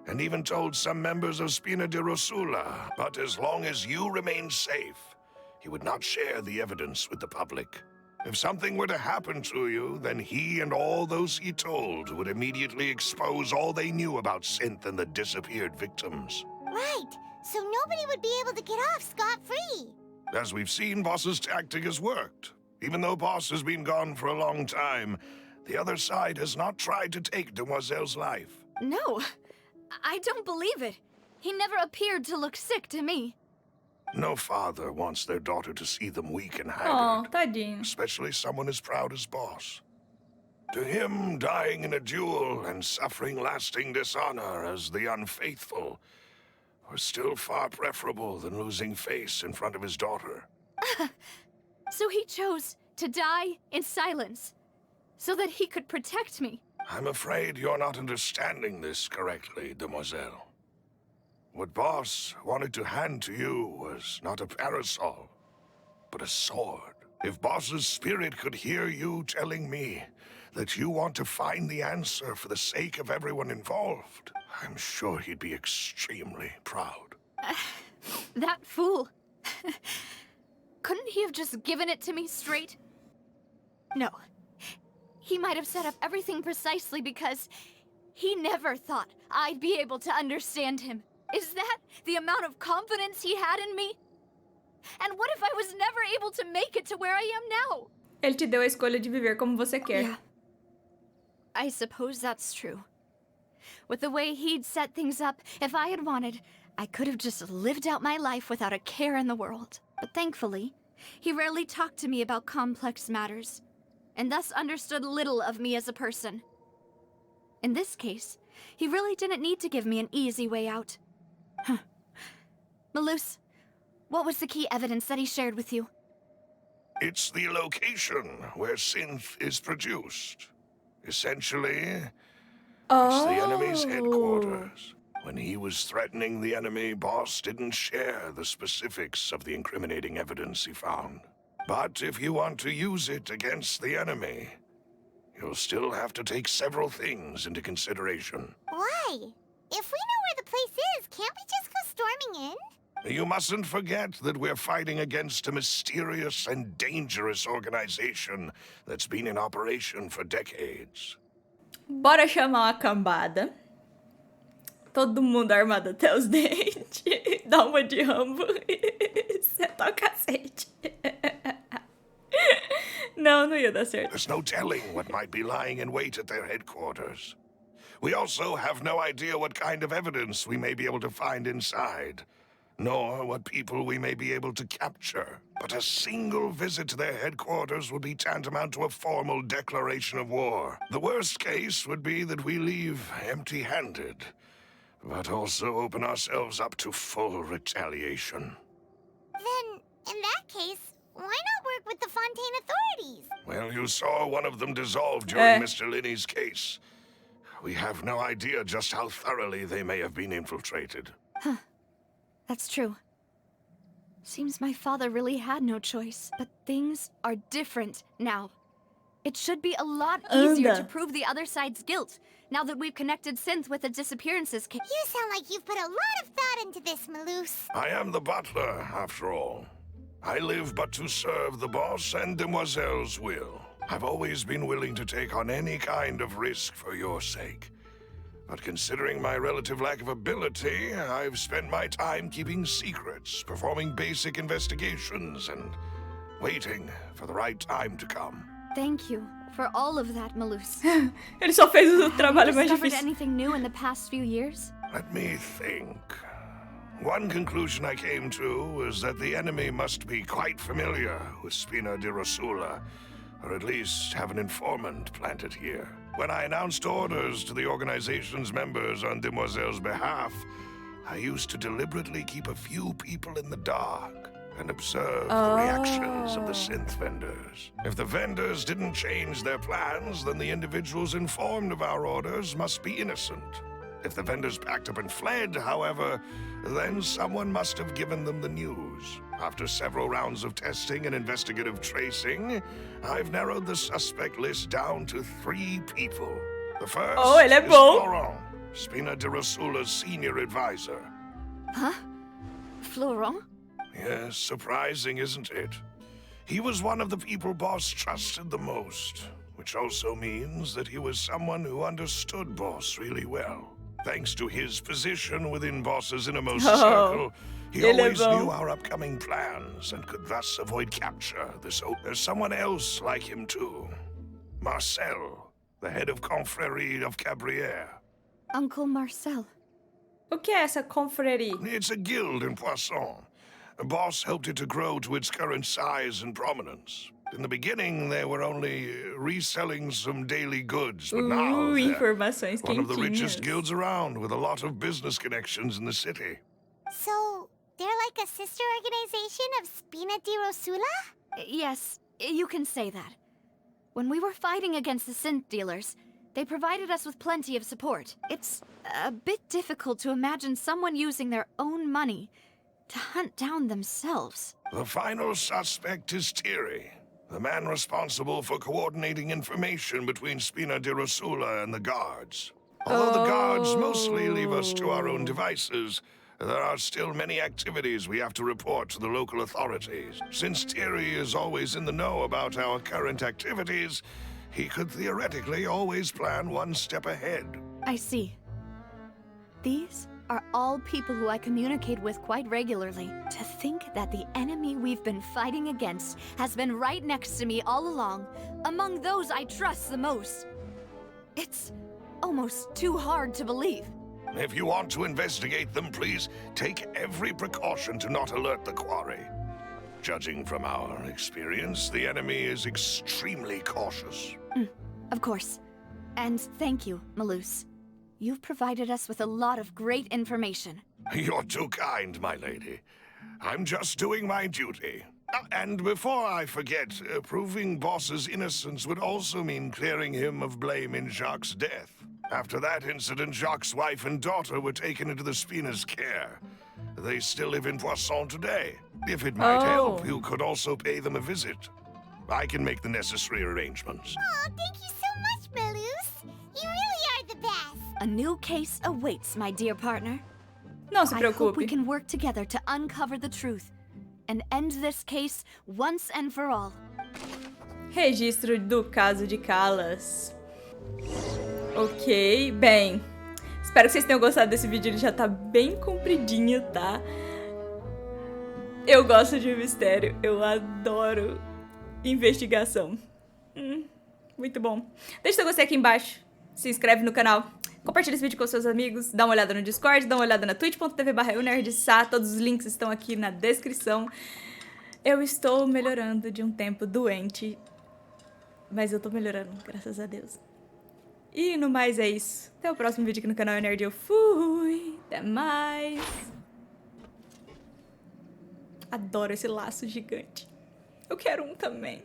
Speaker 7: and even told some members of Spina di Rosula, but as long as you remained safe, he would not share the evidence with the public. If something were to happen to you, then he and all those he told would immediately expose all they knew about Synth and the disappeared victims.
Speaker 3: Right, so nobody would be able to get off scot-free.
Speaker 7: As we've seen, Boss's tactic has worked. Even though Boss has been gone for a long time, the other side has not tried to take Demoiselle's life.
Speaker 2: No, I don't believe it. He never appeared to look sick to me.
Speaker 7: No father wants their daughter to see them weak and
Speaker 1: Oh,
Speaker 7: haggard,
Speaker 1: tadinho.
Speaker 7: especially someone as proud as Boss. To him, dying in a duel and suffering lasting dishonor as the unfaithful were still far preferable than losing face in front of his daughter.
Speaker 2: So he chose to die in silence, so that he could protect me.
Speaker 7: I'm afraid you're not understanding this correctly, Demoiselle. What Boss wanted to hand to you was not a parasol, but a sword. If Boss's spirit could hear you telling me that you want to find the answer for the sake of everyone involved, I'm sure he'd be extremely proud.
Speaker 2: That fool. Couldn't he have just given it to me straight? No. He might have set up everything precisely because he never thought I'd be able to understand him. Is that the amount of confidence he had in me? And what if I was never able to make it to where I am now?
Speaker 1: Ele te deu a escolha de viver como você quer.
Speaker 2: Yeah. I suppose that's true. With the way he'd set things up, if I had wanted, I could have just lived out my life without a care in the world. But thankfully, he rarely talked to me about complex matters, and thus understood little of me as a person. In this case, he really didn't need to give me an easy way out. Malus, what was the key evidence that he shared with you?
Speaker 7: It's the location where Synth is produced. Essentially, it's the enemy's headquarters. When he was threatening the enemy, Boss didn't share the specifics of the incriminating evidence he found. But if you want to use it against the enemy, you'll still have to take several things into consideration.
Speaker 3: Why? If we know where the place is, can't we just go storming in?
Speaker 7: You mustn't forget that we're fighting against a mysterious and dangerous organization that's been in operation for decades.
Speaker 1: Bora chamar uma cambada. Todo mundo armado até os dentes. Dá uma de Rambo. Senta o cacete. Não ia dar certo.
Speaker 7: There's no telling what might be lying in wait at their headquarters. We also have no idea what kind of evidence we may be able to find inside, nor what people we may be able to capture. But a single visit to their headquarters would be tantamount to a formal declaration of war. The worst case would be that we leave empty-handed, but also open ourselves up to full retaliation.
Speaker 3: Then, in that case, why not work with the Fontaine authorities?
Speaker 7: Well, you saw one of them dissolve during Mr. Linney's case. We have no idea just how thoroughly they may have been infiltrated.
Speaker 2: Huh. That's true. Seems my father really had no choice. But things are different now. It should be a lot easier to prove the other side's guilt, now that we've connected Synth with the disappearances case.
Speaker 3: You sound like you've put a lot of thought into this, Malus.
Speaker 7: I am the butler, after all. I live but to serve the boss and Demoiselle's will. I've always been willing to take on any kind of risk for your sake. But considering my relative lack of ability, I've spent my time keeping secrets, performing basic investigations, and waiting for the right time to come.
Speaker 2: Thank you for all of that, Malus.
Speaker 1: Ele só fez o trabalho mais
Speaker 2: Discovered
Speaker 1: difícil.
Speaker 2: anything new in the past few years?
Speaker 7: Let me think. One conclusion I came to is that the enemy must be quite familiar with Spina di Rosula, or at least have an informant planted here. When I announced orders to the organization's members on Demoiselle's behalf, I used to deliberately keep a few people in the dark and observe the reactions of the synth vendors. If the vendors didn't change their plans, then the individuals informed of our orders must be innocent. If the vendors packed up and fled, however, then someone must have given them the news. After several rounds of testing and investigative tracing, I've narrowed the suspect list down to 3 people. The first
Speaker 1: ele é
Speaker 7: is
Speaker 1: bom.
Speaker 7: Clorinde, Spina di Rosula's senior advisor.
Speaker 2: Huh? Florent?
Speaker 7: Yes, surprising, isn't it? He was one of the people Boss trusted the most, which also means that he was someone who understood Boss really well. Thanks to his position within Boss's innermost circle, he always knew our upcoming plans and could thus avoid capture. There's someone else like him too. Marcel, the head of Confrérie of Cabrières.
Speaker 2: Uncle Marcel.
Speaker 1: O que é essa confrérie?
Speaker 7: It's a guild in Poisson. Boss helped it to grow to its current size and prominence. In the beginning, they were only reselling some daily goods, but now they're
Speaker 1: Informações
Speaker 7: one of the richest
Speaker 1: quentinhas.
Speaker 7: guilds around, with a lot of business connections in the city.
Speaker 3: So, they're like a sister organization of Spina di Rosula?
Speaker 2: Yes, you can say that. When we were fighting against the synth dealers, they provided us with plenty of support. It's a bit difficult to imagine someone using their own money to hunt down themselves.
Speaker 7: The final suspect is Thierry, the man responsible for coordinating information between Spina di Rosula and the guards. Although the guards mostly leave us to our own devices, there are still many activities we have to report to the local authorities. Since Thierry is always in the know about our current activities, he could theoretically always plan one step ahead.
Speaker 2: I see. These are all people who I communicate with quite regularly. To think that the enemy we've been fighting against has been right next to me all along, among those I trust the most. It's almost too hard to believe.
Speaker 7: If you want to investigate them, please take every precaution to not alert the quarry. Judging from our experience, the enemy is extremely cautious.
Speaker 2: Of course. And thank you, Malus. You've provided us with a lot of great information.
Speaker 7: You're too kind, my lady. I'm just doing my duty. And before I forget, proving Boss's innocence would also mean clearing him of blame in Jacques' death. After that incident, Jacques' wife and daughter were taken into the Spina's care. They still live in Poisson today. If it might help, you could also pay them a visit. I can make the necessary arrangements.
Speaker 3: Oh, thank you so much, Malus. You really are the best.
Speaker 2: A new case awaits, my dear partner.
Speaker 1: Não se
Speaker 2: I hope we
Speaker 1: preocupe.
Speaker 2: can work together to uncover the truth and end this case once and for all.
Speaker 1: Registro do caso de Callas. Ok, bem. Espero que vocês tenham gostado desse vídeo, ele já tá bem compridinho, tá? Eu gosto de mistério, eu adoro investigação. Muito bom. Deixa seu gostei aqui embaixo, se inscreve no canal, compartilha esse vídeo com seus amigos, dá uma olhada no Discord, dá uma olhada na twitch.tv/eunerdcontato, todos os links estão aqui na descrição. Eu estou melhorando de um tempo doente, mas eu tô melhorando, graças a Deus. E no mais é isso. Até o próximo vídeo aqui no canal Nerd. Eu fui. Até mais. Adoro esse laço gigante. Eu quero um também.